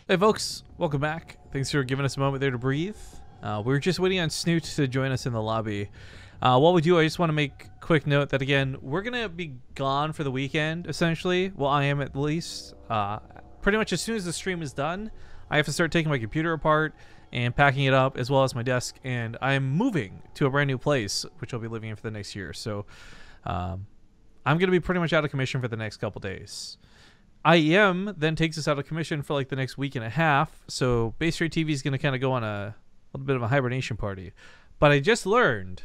Hey folks, welcome back. Thanks for giving us a moment there to breathe. We're just waiting on Snute to join us in the lobby. While we do, I just want to make a quick note that, again, we're going to be gone for the weekend, essentially. Well, I am at least. Pretty much as soon as the stream is done, I have to start taking my computer apart and packing it up, as well as my desk, and I'm moving to a brand new place, which I'll be living in for the next year. So I'm going to be pretty much out of commission for the next couple days. IEM then takes us out of commission for like the next week and a half, so BaseTradeTV is going to kind of go on a little bit of a hibernation party. But I just learned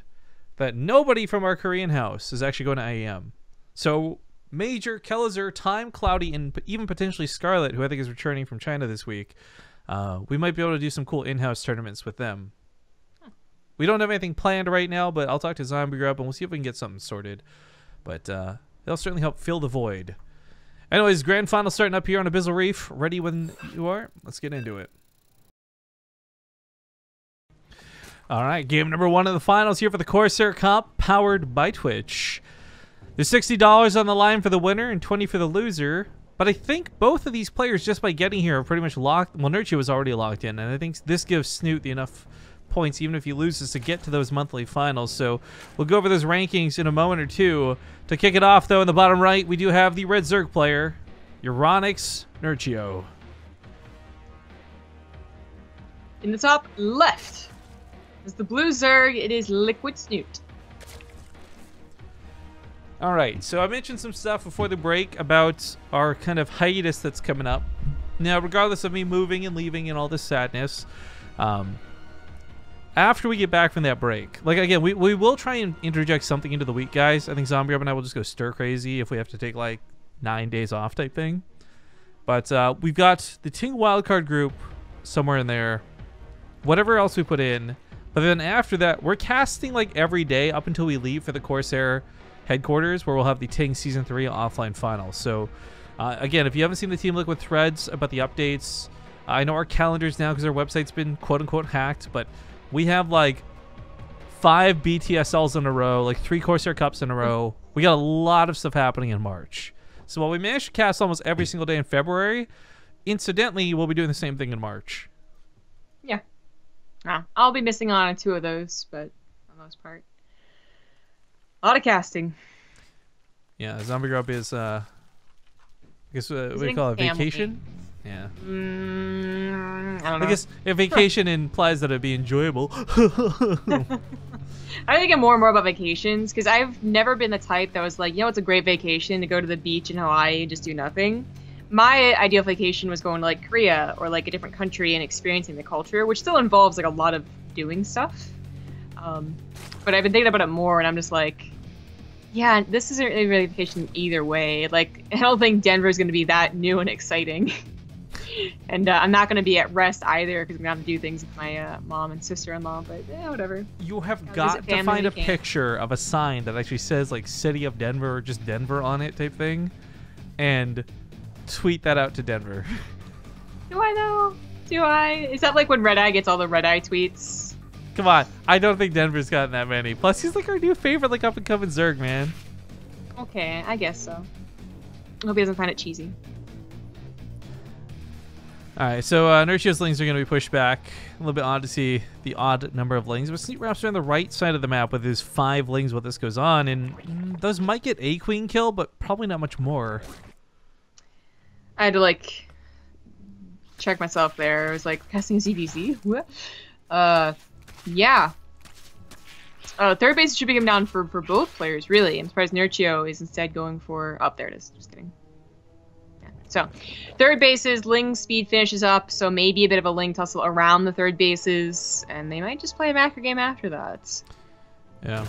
that nobody from our Korean house is actually going to IEM. So Major, Kellizer, Time, Cloudy, and even potentially Scarlet, who I think is returning from China this week, we might be able to do some cool in-house tournaments with them. We don't have anything planned right now, but I'll talk to Zombie Grub and we'll see if we can get something sorted. But they'll certainly help fill the void. Anyways, grand final starting up here on Abyssal Reef. Ready when you are? Let's get into it. All right, game number 1 of the finals here for the Corsair Cup, powered by Twitch. There's $60 on the line for the winner and $20 for the loser. But I think both of these players, just by getting here, are pretty much locked. Well, Nerchio was already locked in, and I think this gives Snute enough points, even if he loses, to get to those monthly finals. So we'll go over those rankings in a moment or two. To kick it off, though, in the bottom right, we do have the red Zerg player, Euronix Nerchio. In the top left is the blue Zerg. It is Liquid Snute. All right, so I mentioned some stuff before the break about our kind of hiatus that's coming up. Now, regardless of me moving and leaving and all this sadness, after we get back from that break, like, again, we will try and interject something into the week, guys. I think Zombie Up and I will just go stir crazy if we have to take like 9 days off type thing. But we've got the Ting wildcard group somewhere in there, whatever else we put in. But then after that, we're casting like every day up until we leave for the Corsair headquarters, where we'll have the Ting Season 3 offline finals. So again, if you haven't seen the Team Liquid threads about the updates, I know our calendars now, because our website's been quote-unquote hacked, but we have like 5 BTSLs in a row, like 3 Corsair Cups in a row. We got a lot of stuff happening in March. So while we managed to cast almost every single day in February, incidentally, we'll be doing the same thing in March. Yeah. I'll be missing on 2 of those, but for the most part. A lot of casting. Yeah, Zombie Grub is, I guess, what do you call it, vacation? Yeah. I don't know. I guess if vacation implies that it'd be enjoyable. I think more and more about vacations, because I've never been the type that was like, you know, it's a great vacation to go to the beach in Hawaii and just do nothing. My ideal vacation was going to like Korea or like a different country and experiencing the culture, which still involves like a lot of doing stuff. But I've been thinking about it more, and I'm just like, yeah, this isn't really a vacation either way. Like, I don't think Denver's going to be that new and exciting. And I'm not going to be at rest either, because I'm going to have to do things with my mom and sister-in-law, but whatever. You have got to find a picture of a sign that actually says, like, City of Denver or just Denver on it type thing, and tweet that out to Denver. Do I know? Do I? Is that like when Red Eye gets all the Red Eye tweets? Come on. I don't think Denver's gotten that many. Plus, he's like our new favorite, like, up-and-coming Zerg, man. Okay, I guess so. I hope he doesn't find it cheesy. Alright, so Nerchio's lings are going to be pushed back. A little bit odd to see the odd number of lings. But Snute wraps around the right side of the map with his 5 lings while this goes on. And those might get a queen kill, but probably not much more. I had to, like, check myself there. I was like, casting ZvZ? What? Yeah. Third base should be coming down for both players, really. I'm surprised Nerchio is instead going for... Oh, there it is. Just kidding. So, third bases, Ling speed finishes up, so maybe a bit of a Ling tussle around the third bases, and they might just play a macro game after that. Yeah.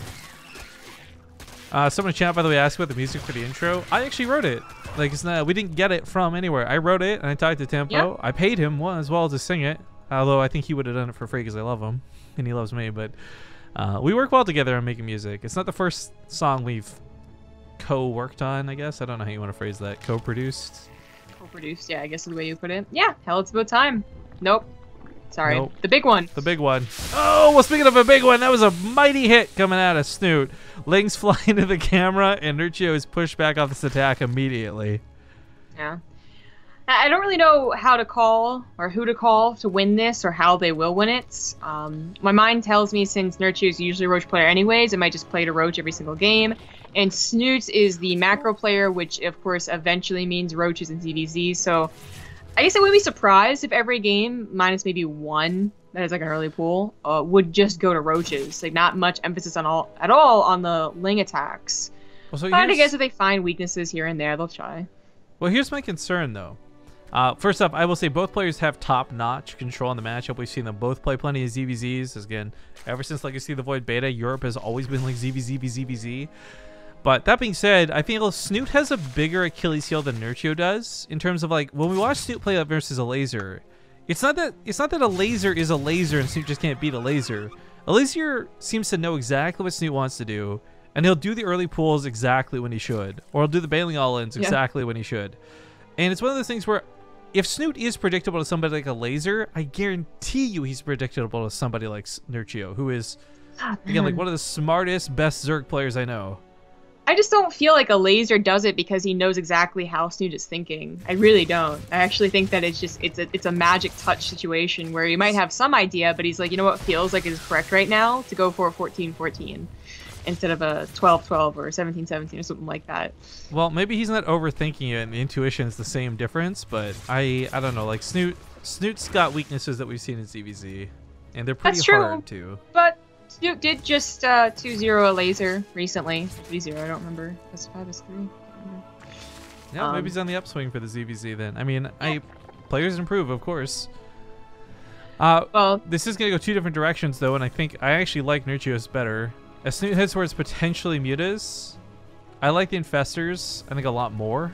Someone in chat, by the way, asked about the music for the intro. I actually wrote it. Like, it's not, we didn't get it from anywhere. I wrote it, and I talked to Tempo. Yep. I paid him as well to sing it, although I think he would have done it for free because I love him, and he loves me, but we work well together on making music. It's not the first song we've co-worked on, I guess. I don't know how you want to phrase that. Co-produced? Co-produced, yeah, I guess is the way you put it. Yeah, hell, it's about time. Nope. Sorry. Nope. The big one. The big one. Oh, well, speaking of a big one, that was a mighty hit coming out of Snute. Lings fly into the camera, and Nerchio is pushed back off this attack immediately. Yeah. I don't really know how to call or who to call to win this or how they will win it. My mind tells me since Nerchio is usually a Roach player anyways, it might just play to Roach every single game. And Snute is the macro player, which of course eventually means Roaches and ZvZ. So I guess I wouldn't be surprised if every game, minus maybe one that is like an early pool, would just go to Roaches. Like not much emphasis at all on the Ling attacks. Well, so but I guess if they find weaknesses here and there, they'll try. Well, here's my concern though. First off, I will say both players have top-notch control in the matchup. We've seen them both play plenty of ZvZs. Again, ever since Legacy of the Void Beta, Europe has always been like ZvZ. But that being said, I feel Snute has a bigger Achilles heel than Nerchio does in terms of like when we watch Snute play up versus a laser. It's not that a laser is a laser and Snute just can't beat a laser. A laser seems to know exactly what Snute wants to do, and he'll do the early pulls exactly when he should, or he'll do the bailing all-ins exactly when he should. And it's one of those things where if Snute is predictable to somebody like a laser, I guarantee you he's predictable to somebody like Nerchio, who is, again, like one of the smartest, best Zerg players I know. I just don't feel like a laser does it because he knows exactly how Snute is thinking. I really don't. I actually think that it's a magic touch situation where you might have some idea, but he's like, you know what feels like is correct right now? To go for a 14-14 instead of a 12-12 or 17-17 or something like that. Well, maybe he's not overthinking it and the intuition is the same difference, but I don't know, like Snute's got weaknesses that we've seen in ZvZ, and they're pretty hard too. But Snute did just 2-0 a laser recently. 3-0, I don't remember. That's 5 is 3. Yeah, maybe he's on the upswing for the ZvZ then. I mean, players improve, of course. Well, this is going to go two different directions though, and I think I actually like Nerchio's better. As Snute heads towards potentially mutas, I like the Infestors, I think, a lot more.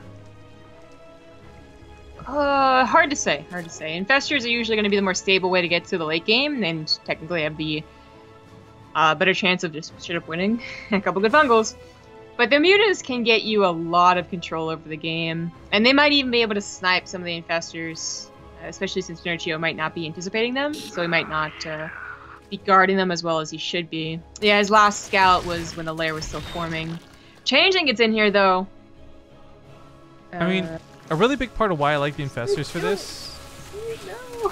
Hard to say. Infestors are usually going to be the more stable way to get to the late game, and technically have the better chance of just straight up winning a couple good fungals. But the mutas can get you a lot of control over the game, and they might even be able to snipe some of the Infestors, especially since Nerchio might not be anticipating them, so he might not be guarding them as well as he should be. Yeah, his last scout was when the lair was still forming. Changeling gets in here though. I mean, a really big part of why I like the Infestors for this. No.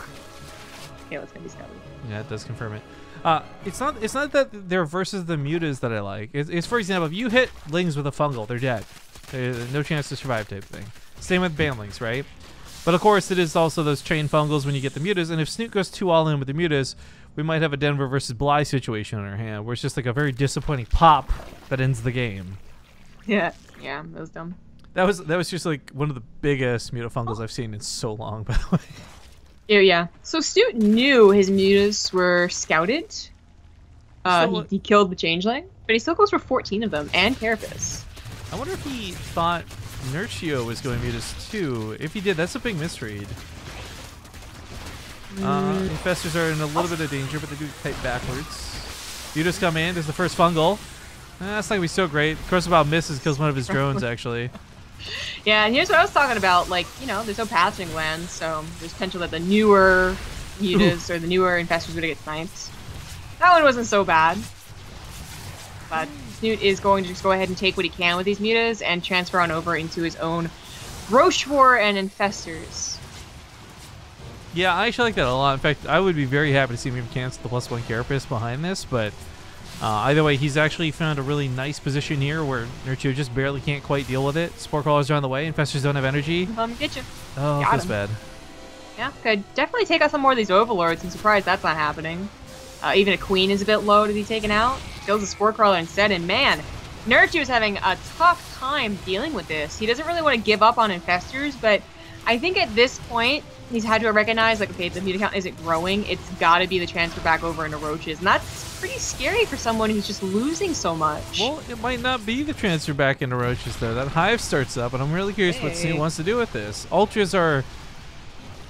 Okay, let's maybe scout. Yeah, it does confirm it. It's not that they're versus the mutas that I like. It's for example, if you hit lings with a fungal, they're dead. No chance to survive type thing. Same with banlings, right? But of course, it is also those chain fungals when you get the mutas, and if Snute goes too all in with the mutas, we might have a Denver versus Bly situation on our hand, where it's just like a very disappointing pop that ends the game. Yeah, that was dumb. That was just like one of the biggest mutafungals I've seen in so long, by the way. Yeah. So Snute knew his mutas were scouted. He killed the changeling, but he still goes for 14 of them and Carapace. I wonder if he thought Nerchio was going mutas too. If he did, that's a big misread. Infestors are in a little bit of danger, but they do type backwards. Mutas come in. There's the first fungal. That's not gonna be so great. Corsair misses, kills one of his drones actually. Yeah, and here's what I was talking about. Like, you know, there's no patching lands, so there's potential that the newer mutas or the newer Infestors would get sniped. That one wasn't so bad. But Snute is going to just go ahead and take what he can with these mutas and transfer on over into his own Rochefort and Infestors. Yeah, I actually like that a lot. In fact, I would be very happy to see him cancel the +1 Carapace behind this, but either way, he's actually found a really nice position here where Nerchio just barely can't quite deal with it. Spore Crawlers are on the way. Infestors don't have energy. Get you. Oh, that's bad. Yeah, could definitely take out some more of these Overlords. I'm surprised that's not happening. Even a Queen is a bit low to be taken out. Kills a Spore Crawler instead, and man, Nerchio is having a tough time dealing with this. He doesn't really want to give up on Infestors, but I think at this point, he's had to recognize, like, okay, the muta count isn't growing. It's got to be the transfer back over into Roaches. And that's pretty scary for someone who's just losing so much. Well, it might not be the transfer back into Roaches, though. That Hive starts up, and I'm really curious what Snute wants to do with this. Ultras are...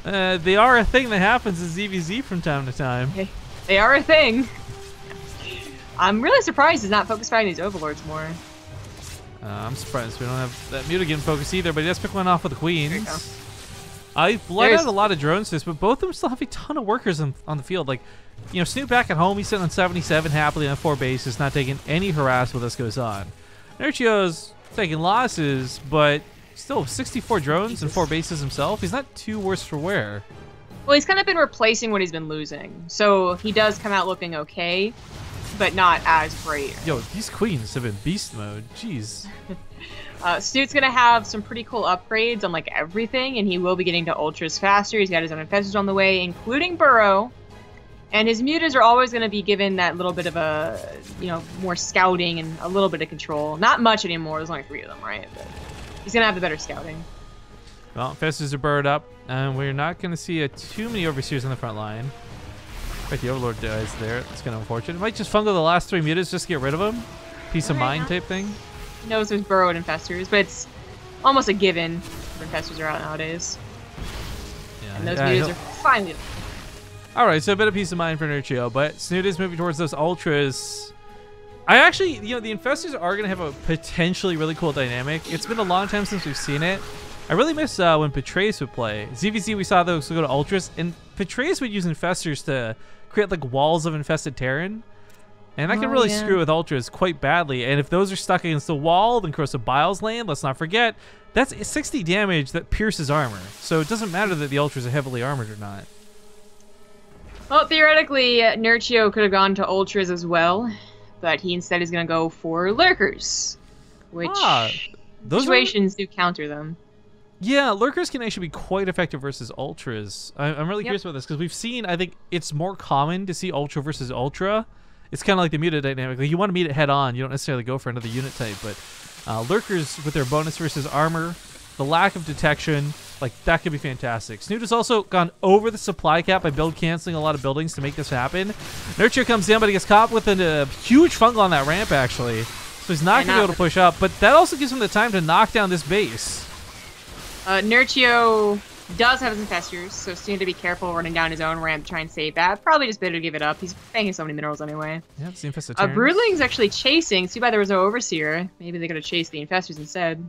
they are a thing that happens in ZvZ from time to time. They are a thing. I'm really surprised he's not focused fighting these Overlords more. I'm surprised we don't have that muta getting focused either, but he does pick one off with the Queens. I bled out a lot of drones to this, but both of them still have a ton of workers on the field. Like, you know, Snute back at home, he's sitting on 77 happily on 4 bases, not taking any harass while this goes on. Nerchio's taking losses, but Still 64 drones and 4 bases himself. He's not too worse for wear. Well, he's kind of been replacing what he's been losing. So he does come out looking okay, but not as great. Yo, these queens have been beast mode. Jeez. Snoot's going to have some pretty cool upgrades on, like, everything, and he will be getting to ultras faster. He's got his own infestors on the way, including Burrow. And his mutas are always going to be given that little bit of a, you know, more scouting and a little bit of control. Not much anymore. There's only 3 of them, right? But he's going to have the better scouting. Well, infestors are burrowed up, and we're not going to see too many overseers on the front line. Right, the Overlord dies there. It's kind of unfortunate. It might just fungal the last 3 mutas just to get rid of them. Peace of mind type thing. He knows there's burrowed infestors, but it's almost a given when infestors are out nowadays. Yeah, And those mutas are finally... Alright, so a bit of peace of mind for Nerchio, but Snute is moving towards those ultras. I actually, you know, the infestors are going to have a potentially really cool dynamic. It's been a long time since we've seen it. I really miss when Betrays would play. ZvZ, we saw those go to ultras, and Betrays would use infestors to create like walls of infested Terran. And that can really screw with ultras quite badly. And if those are stuck against the wall, then Corrosive Biles land. Let's not forget, that's 60 damage that pierces armor. So it doesn't matter that the ultras are heavily armored or not. Well, theoretically, Nerchio could have gone to ultras as well, but he instead is going to go for lurkers, which those situations do counter them. Yeah, lurkers can actually be quite effective versus ultras. I'm really curious about this because we've seen, I think it's more common to see ultra versus ultra. It's kind of like the muta dynamic. Like you want to meet it head on. You don't necessarily go for another unit type, but lurkers with their bonus versus armor, the lack of detection, like that could be fantastic. Snute has also gone over the supply cap by build canceling a lot of buildings to make this happen. Nerchio comes down, but he gets caught with a huge fungal on that ramp actually. So he's not going to be able to push up, but that also gives him the time to knock down this base. Nerchio does have his infestors, so Snute to be careful running down his own ramp to try and save that. Probably just better to give it up. He's banging so many minerals anyway. Yeah, it's the infested Broodling's actually chasing. Too bad there was no Overseer. Maybe they could have chased the infestors instead.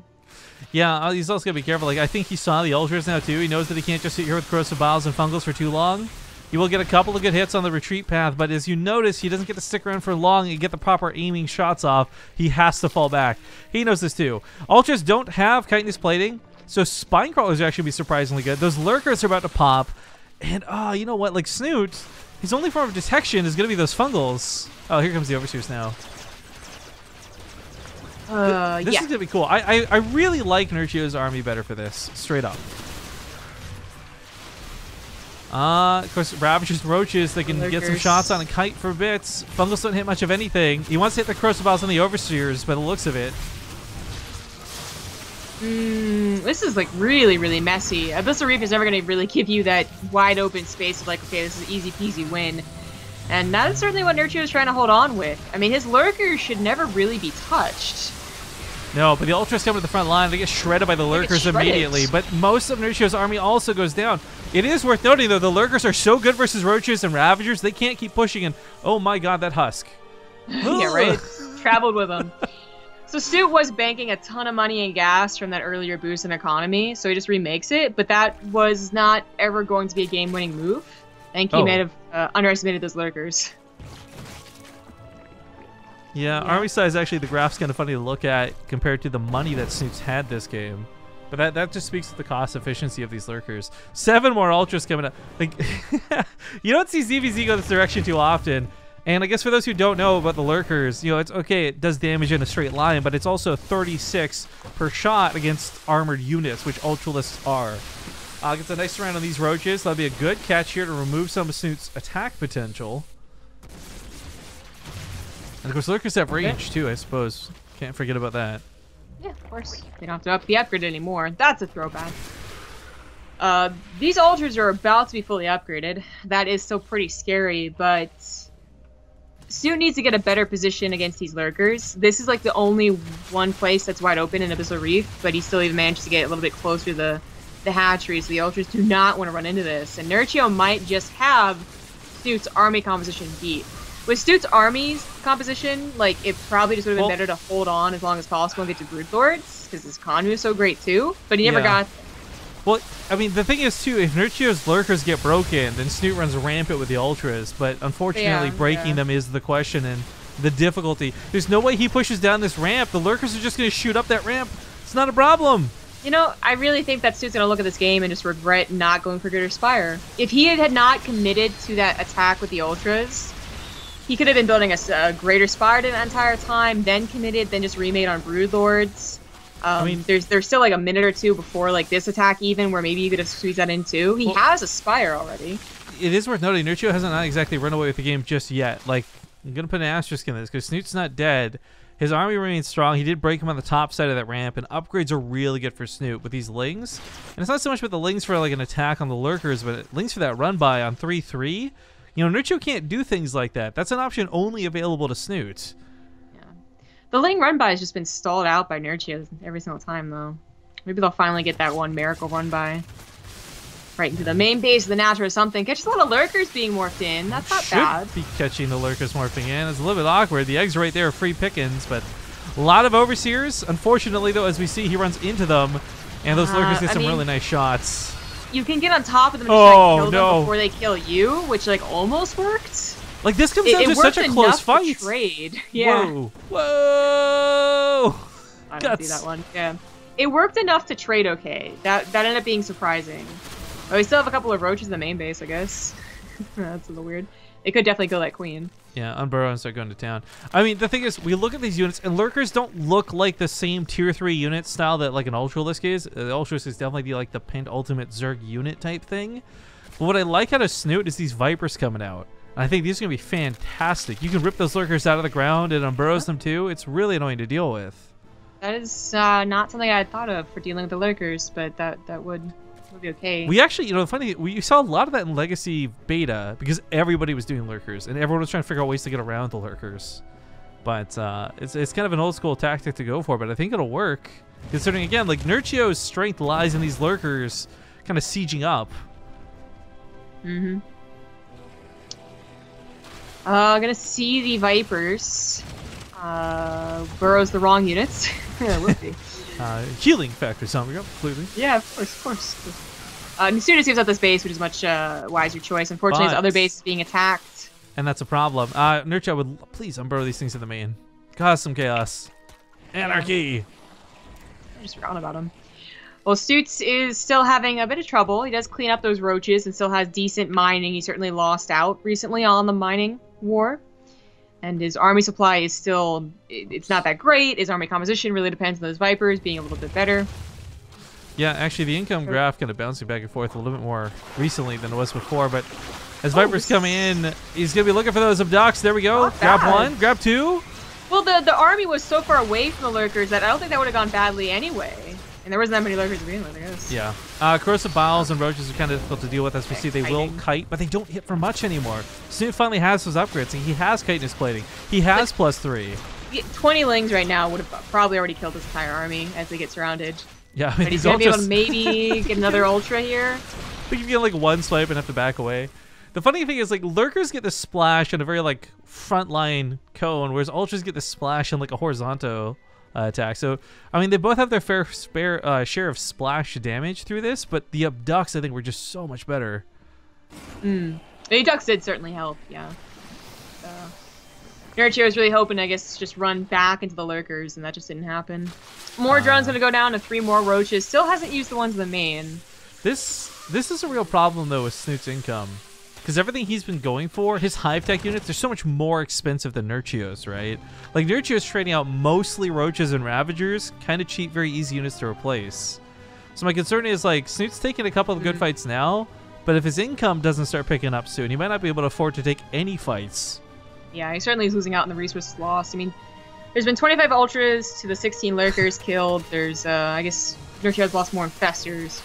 Yeah, he's also got to be careful. Like I think he saw the ultras now too. He knows that he can't just sit here with Corrosive Biles and Fungals for too long. He will get a couple of good hits on the retreat path, but as you notice, he doesn't get to stick around for long and get the proper aiming shots off. He has to fall back. He knows this too. Ultras don't have chitinous plating, so spine crawlers actually be surprisingly good. Those lurkers are about to pop, and you know what? Like Snute, his only form of detection is going to be those fungals. Oh, here comes the overseers now. This is gonna be cool. I really like Nerchio's army better for this, straight up. Of course, Ravagers, Roaches, they can get some shots on a kite for bits. Fungals don't hit much of anything. He wants to hit the Corrosive Biles on the Overseers by the looks of it. This is like really, really messy. Abyssal Reef is never going to really give you that wide open space of like, okay, this is an easy peasy win. And that is certainly what Nerchio is trying to hold on with. I mean, his lurkers should never really be touched. No, but the Ultras come to the front line. They get shredded by the Lurkers immediately. But most of Nerchio's army also goes down. It is worth noting, though, the Lurkers are so good versus Roaches and Ravagers, they can't keep pushing. And oh my god, that Husk. Yeah, right? Traveled with them. So Snute was banking a ton of money and gas from that earlier boost in economy, so he just remakes it. But that was not ever going to be a game-winning move. I think he may have underestimated those Lurkers. Yeah, army size, actually, the graph's kind of funny to look at compared to the money that Snute's had this game. But that just speaks to the cost efficiency of these Lurkers. 7 more Ultras coming up. Like, you don't see ZvZ go this direction too often. And I guess for those who don't know about the Lurkers, you know, it's okay, it does damage in a straight line, but it's also 36 per shot against armored units, which Ultralists are. Gets a nice round on these Roaches. That'll be a good catch here to remove some of Snute's attack potential. And of course, Lurkers have range too, I suppose. Can't forget about that. Yeah, of course. They don't have to up the upgrade anymore. That's a throwback. These Ultras are about to be fully upgraded. That is still pretty scary, but Snute needs to get a better position against these Lurkers. This is like the only one place that's wide open in Abyssal Reef, but he still even managed to get a little bit closer to the hatchery, so the Ultras do not want to run into this. And Nerchio might just have Snute's army composition beat. With Snute's army's composition, like, it probably just would have been better to hold on as long as possible and get to Broodlords, because his Convu is so great too, but he never got there. Well, I mean, the thing is, too, if Nerchio's Lurkers get broken, then Snute runs rampant with the Ultras, but unfortunately, breaking them is the question and the difficulty. There's no way he pushes down this ramp. The Lurkers are just going to shoot up that ramp. It's not a problem. You know, I really think that Snoot's gonna look at this game and just regret not going for Greater Spire. If he had not committed to that attack with the Ultras, he could have been building a Greater Spire the entire time, then committed, then just remade on Broodlords. I mean, there's still like a minute or two before like this attack even, where maybe you could have squeezed that in too. He has a Spire already. It is worth noting, Nerchio hasn't not exactly run away with the game just yet. Like, I'm gonna put an asterisk in this because Snoot's not dead. His army remains strong. He did break him on the top side of that ramp, and upgrades are really good for Snute with these lings. And it's not so much about the lings for like an attack on the lurkers, but lings for that run by on 3-3. You know, Nerchio can't do things like that. That's an option only available to Snute. Yeah. The ling run by has just been stalled out by Nerchio every single time, though. Maybe they'll finally get that one miracle run by. Right into the main base of the Natural or something. Catch a lot of lurkers being morphed in. That's not bad. Should be catching the lurkers morphing in. It's a little bit awkward. The eggs right there are free pickings, but a lot of Overseers. Unfortunately, though, as we see, he runs into them, and those lurkers get some really nice shots. You can get on top of them and try to kill them before they kill you, which like almost worked. Like this comes down to such a close fight. Trade. Yeah. Whoa. Whoa. I don't see that one. Yeah. It worked enough to trade okay. That ended up being surprising. Oh, we still have a couple of roaches in the main base, I guess. That's a little weird. They could definitely kill that queen. Yeah, unburrow and start going to town. I mean, the thing is, we look at these units, and lurkers don't look like the same tier 3 unit style that like an Ultralisk is. The Ultralisk is definitely like the pinned ultimate Zerg unit type thing. But what I like out of Snute is these Vipers coming out. I think these are going to be fantastic. You can rip those lurkers out of the ground and unburrows them too. It's really annoying to deal with. That is not something I had thought of for dealing with the lurkers, but that would be okay. We actually, you know, the funny thing, we saw a lot of that in Legacy Beta because everybody was doing lurkers and everyone was trying to figure out ways to get around the lurkers. But it's kind of an old school tactic to go for, but I think it'll work. Considering, again, like Nerchio's strength lies in these lurkers kind of sieging up. Mm-hmm. Gonna see the Vipers. Burrows the wrong units. Yeah, it would be. Healing factor, something completely. Yeah, of course. Snute gives up this base, which is much wiser choice. Unfortunately, his other base is being attacked. And that's a problem. Nerchio would please unburrow these things in the main. Cause some chaos. Anarchy! I just forgot about him. Well, Snute is still having a bit of trouble. He does clean up those roaches and still has decent mining. He certainly lost out recently on the mining war. And his army supply is still, it's not that great. His army composition really depends on those Vipers being a little bit better. Yeah, actually, the income graph kind of bouncing back and forth a little bit more recently than it was before. But as Vipers coming in, he's going to be looking for those abducts. There we go. Grab one, grab two. Well, the army was so far away from the lurkers that I don't think that would have gone badly anyway. And there wasn't that many lurkers to begin with, I guess. Yeah. Corrosive Biles and Roaches are kind of difficult to deal with, as we see. They will kite, but they don't hit for much anymore. Snute finally has those upgrades. He has chitinous plating. He has +3. 20 lings right now would have probably already killed this entire army as they get surrounded. Yeah, I mean, but he's going to be able to maybe get another Ultra here. I think you get like one swipe and have to back away. The funny thing is, like, lurkers get the splash on a very, like, frontline cone, whereas Ultras get the splash on, like, a horizontal attack. So, I mean, they both have their fair share of splash damage through this, but the abducts, I think, were just so much better. The abducts did certainly help, yeah. Nerchio was really hoping, I guess, just run back into the lurkers, and that just didn't happen. More drones going to go down to 3 more roaches. Still hasn't used the ones in the main. This is a real problem, though, with Snute's income. Because everything he's been going for, his hive tech units, they're so much more expensive than Nerchio's, right? Like, Nerchio's trading out mostly roaches and ravagers, kind of cheap, very easy units to replace. So my concern is, like, Snute's taking a couple of good fights now, but if his income doesn't start picking up soon, he might not be able to afford to take any fights. Yeah, he certainly is losing out in the resources lost. I mean, there's been 25 Ultras to the 16 Lurkers killed. There's, I guess, Nerchio's lost more Infestors.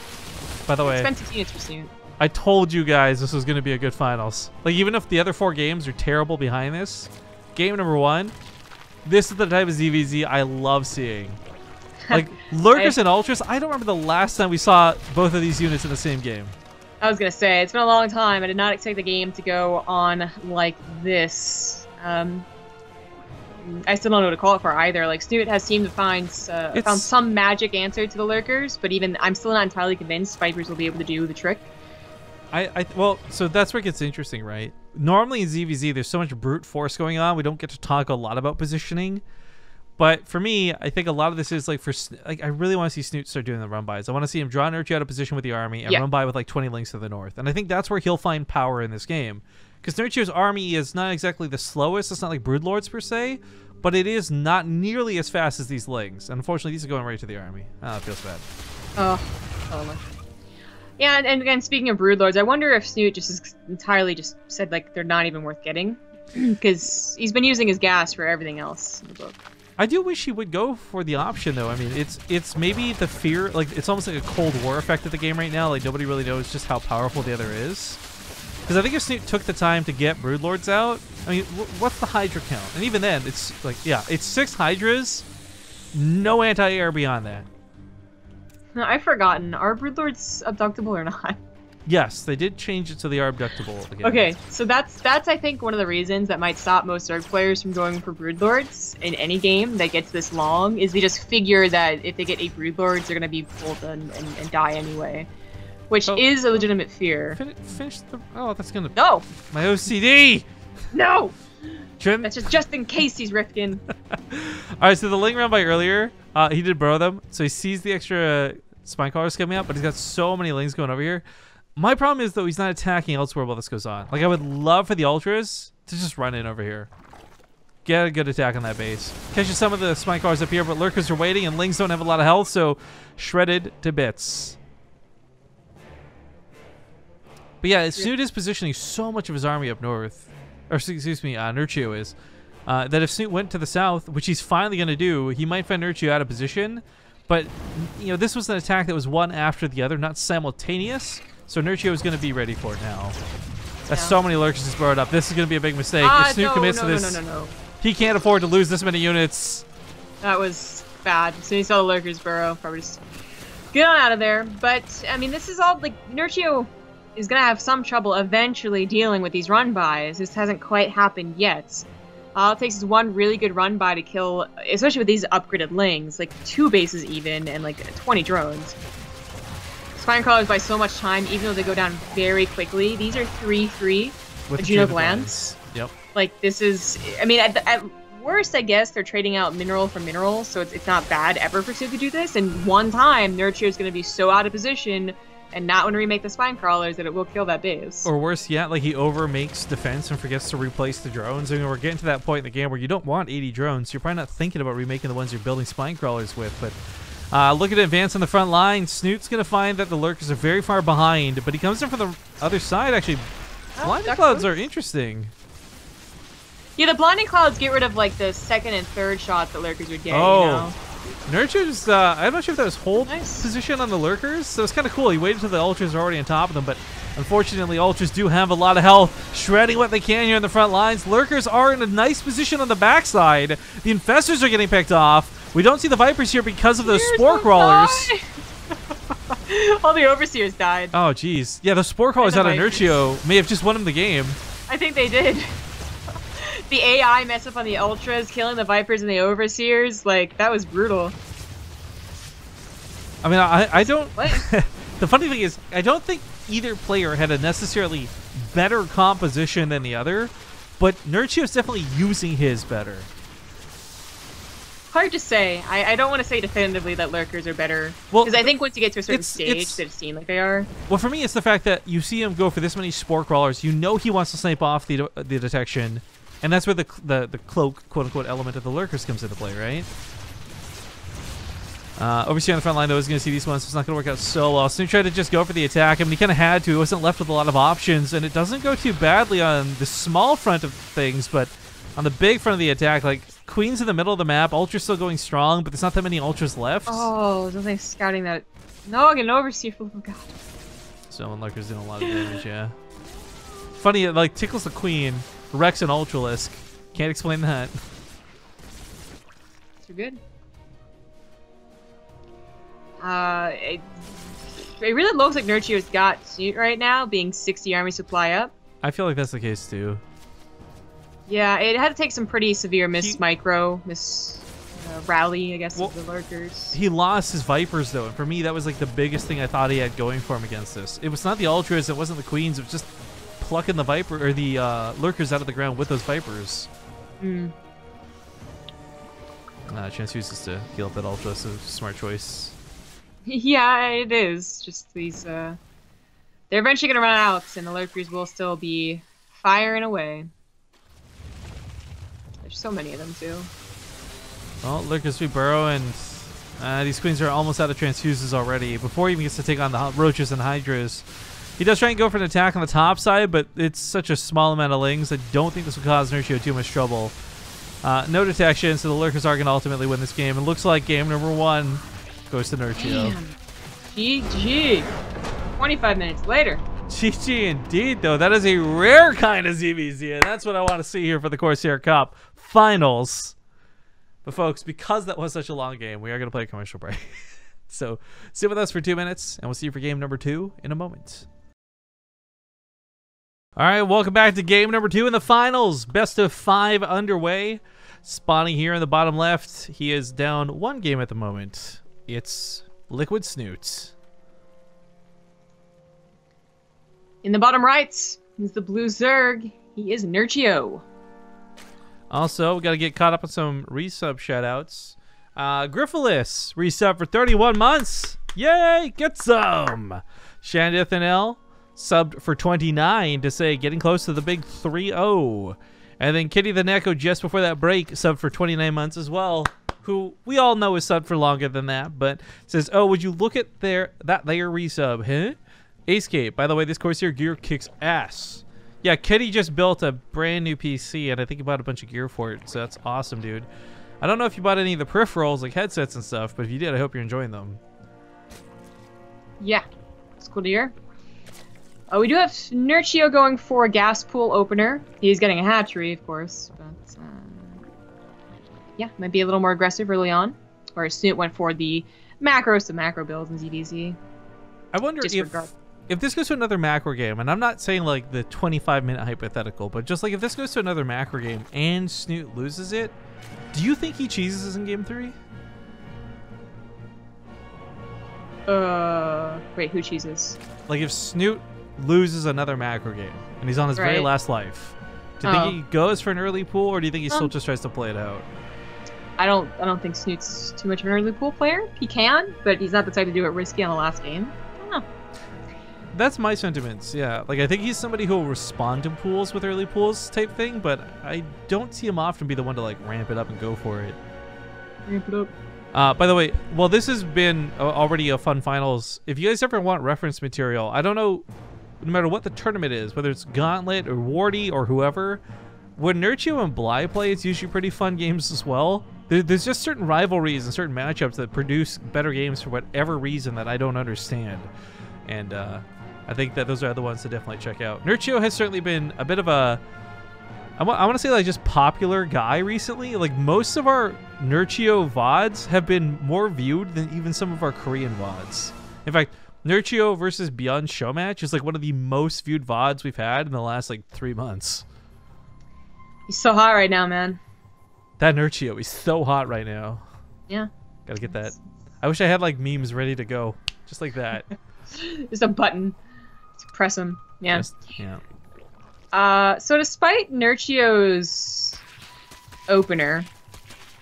By the way, expensive units for Snute. I told you guys this was going to be a good finals. Like, even if the other 4 games are terrible behind this, game number 1, this is the type of ZvZ I love seeing. Like, Lurkers and Ultras, I don't remember the last time we saw both of these units in the same game. I was going to say, it's been a long time. I did not expect the game to go on like this. I still don't know what to call it for either. Like, Snute has seemed to find found some magic answer to the Lurkers, but even I'm still not entirely convinced Vipers will be able to do the trick. Well, so that's where it gets interesting, right? Normally in ZvZ, there's so much brute force going on, we don't get to talk a lot about positioning. But for me, I think a lot of this is like I really want to see Snute start doing the run bys. I want to see him draw Nerchio out of position with the army and run by with like 20 links to the north. And I think that's where he'll find power in this game. Because Nerchio's army is not exactly the slowest. It's not like Broodlords per se, but it is not nearly as fast as these lings. And unfortunately, these are going right to the army. Oh, it feels bad. Oh, totally. Yeah, and again, speaking of Broodlords, I wonder if Snute just entirely just said like they're not even worth getting, because he's been using his gas for everything else in the book. I do wish he would go for the option though. I mean, it's maybe the fear, like it's almost like a Cold War effect of the game right now. Like nobody really knows just how powerful the other is. Because I think if Snute took the time to get Broodlords out, I mean, what's the Hydra count? And even then, it's like, yeah, it's 6 Hydras, no anti-air beyond that. No, I've forgotten. Are Broodlords abductible or not? Yes, they did change it so they are abductible again. Okay, so that's I think one of the reasons that might stop most Zerg players from going for Broodlords in any game that gets this long, is they just figure that if they get 8 Broodlords, they're going to be pulled and die anyway. Which is a legitimate fear. Finish the... Oh, that's going to... No! My OCD! No! Trim. That's just in case he's Rifkin. Alright, so the ling round by earlier, he did burrow them, so he sees the extra spine crawlers coming up, but he's got so many lings going over here. My problem is, though, he's not attacking elsewhere while this goes on. Like, I would love for the Ultras to just run in over here. Get a good attack on that base. Catches some of the spine crawlers up here, but Lurkers are waiting, and lings don't have a lot of health, so shredded to bits. But yeah, Snute is positioning so much of his army up north, or excuse me, Nerchio is, that if Snute went to the south, which he's finally going to do, he might find Nerchio out of position. But, you know, this was an attack that was one after the other, not simultaneous. So Nerchio is going to be ready for it now. That's so many Lurkers just burrowed up. This is going to be a big mistake. If Snute commits to this, he can't afford to lose this many units. That was bad. As soon as he saw the Lurkers burrow, probably just get on out of there. But, I mean, this is all, like, Nerchio is going to have some trouble eventually dealing with these run-bys. This hasn't quite happened yet. All it takes is one really good run-by to kill, especially with these upgraded lings, like 2 bases even, and like 20 drones. Spine crawlers buy so much time, even though they go down very quickly. These are 3-3 with Juno Glands. Yep. Like, this is, I mean, at worst, I guess, they're trading out mineral for mineral, so it's not bad ever for Snute to do this. And one time, Nerchio is going to be so out of position and not want to remake the spine crawlers that it will kill that base. Or worse yet, like he overmakes defense and forgets to replace the drones. I mean, we're getting to that point in the game where you don't want 80 drones. You're probably not thinking about remaking the ones you're building spine crawlers with. But looking to advance on the front line, Snute's going to find that the Lurkers are very far behind, but he comes in from the other side, actually. Blinding Clouds are interesting. Yeah, the Blinding Clouds get rid of, like, the second and third shots that Lurkers would get, you know? Nerchio's, I'm not sure if that was hold position on the Lurkers, so it's kind of cool. He waited until the Ultras are already on top of them, but unfortunately, Ultras do have a lot of health, shredding what they can here in the front lines. Lurkers are in a nice position on the backside. The Infestors are getting picked off. We don't see the Vipers here because of those Spore Crawlers. All the Overseers died. Oh, jeez. Yeah, the Spore Crawlers out of Nerchio may have just won him the game. I think they did. The AI mess up on the Ultras, killing the Vipers and the Overseers, like, that was brutal. I mean, I don't... The funny thing is, I don't think either player had a necessarily better composition than the other, but Nerchio's definitely using his better. Hard to say. I don't want to say definitively that Lurkers are better, because I think once you get to a certain stage, they've seen like they are. Well, for me, it's the fact that you see him go for this many Spore Crawlers, you know he wants to snipe off the detection, and that's where the cloak, quote-unquote, element of the Lurkers comes into play, right? Overseer on the front line, though, is going to see these ones, so it's not going to work out so well. Snute tried to just go for the attack. I mean, he kind of had to. He wasn't left with a lot of options, and it doesn't go too badly on the small front of things, but on the big front of the attack, like, Queen's in the middle of the map. Ultra's still going strong, but there's not that many Ultras left. Oh, don't they scouting that? No, I get an Overseer. Oh, God. So, Lurker's doing a lot of damage, yeah. Funny, it, like, tickles the Queen. Wrecks an Ultralisk. Can't explain that. Too good. It really looks like Nerchio's got Snute right now, being 60 army supply up. I feel like that's the case too. Yeah, it had to take some pretty severe rally, I guess, of the Lurkers. He lost his Vipers though, and for me that was like the biggest thing I thought he had going for him against this. It was not the Ultras, it wasn't the Queens, it was just plucking the Viper or the Lurkers out of the ground with those Vipers. Chance uses to heal up that ultra, so smart choice. Yeah, it is. Just these, they're eventually gonna run out, and the lurkers will still be firing away. There's so many of them, too. Well, lurkers we burrow, and these queens are almost out of transfuses already. Before he even gets to take on the roaches and hydras, he does try and go for an attack on the top side, but it's such a small amount of lings. I don't think this will cause Nerchio too much trouble. No detection, so the lurkers are going to ultimately win this game. It looks like game number 1 goes to Nerchio. Damn. GG. 25 minutes later. GG indeed, though. That is a rare kind of ZvZ, and that's what I want to see here for the Corsair Cup Finals. But folks, because that was such a long game, we are going to play a commercial break. So sit with us for 2 minutes, and we'll see you for game number 2 in a moment. All right, welcome back to game number 2 in the finals. Best of 5 underway. Spawning here in the bottom left, he is down 1 game at the moment. It's Liquid Snute. In the bottom right is the blue Zerg. He is Nerchio. Also, we got to get caught up on some resub shoutouts. Griffelis, resub for 31 months. Yay, get some. Shandith and L, subbed for 29 to say getting close to the big 3-0. And then Kitty the Neko just before that break, subbed for 29 months as well. Who we all know is subbed for longer than that, but says, oh, would you look at their resub, huh? Acecape, by the way, this Corsair Gear kicks ass. Yeah, Kitty just built a brand new PC, and I think he bought a bunch of gear for it, so that's awesome, dude. I don't know if you bought any of the peripherals, like headsets and stuff, but if you did, I hope you're enjoying them. Yeah, it's cool to hear. We do have Nerchio going for a gas pool opener. He's getting a hatchery, of course, but yeah, might be a little more aggressive early on. Whereas Snute went for the macros, the macro builds in ZvZ. I wonder if this goes to another macro game, and I'm not saying like the 25-minute hypothetical, but just like if this goes to another macro game and Snute loses it, do you think he cheeses in game 3? Wait, who cheeses? Like if Snute loses another macro game and he's on his very last life, do you think he goes for an early pool, or do you think he still just tries to play it out? I don't think Snute's too much of an early pool player. He can, but he's not the type to do it risky on the last game. I don't know. That's my sentiments, yeah. Like, I think he's somebody who will respond to pools with early pools type thing, but I don't see him often be the one to, like, ramp it up and go for it. Ramp it up. By the way, well, this has been already a fun finals. If you guys ever want reference material, I don't know, no matter what the tournament is, whether it's Gauntlet or Wardy or whoever, when Nerchio and Bly play, it's usually pretty fun games as well. There's just certain rivalries and certain matchups that produce better games for whatever reason that I don't understand. And I think that those are the ones to definitely check out. Nerchio has certainly been a bit of a, I want to say like just popular guy recently. Like most of our Nerchio VODs have been more viewed than even some of our Korean VODs. In fact, Nerchio versus Beyond Showmatch is like one of the most viewed VODs we've had in the last like 3 months. He's so hot right now, man. That Nerchio, he's so hot right now. Yeah. Gotta get that. I wish I had like memes ready to go. Just like that. Just a button to press him. Yeah. Yeah. So despite Nerchio's opener,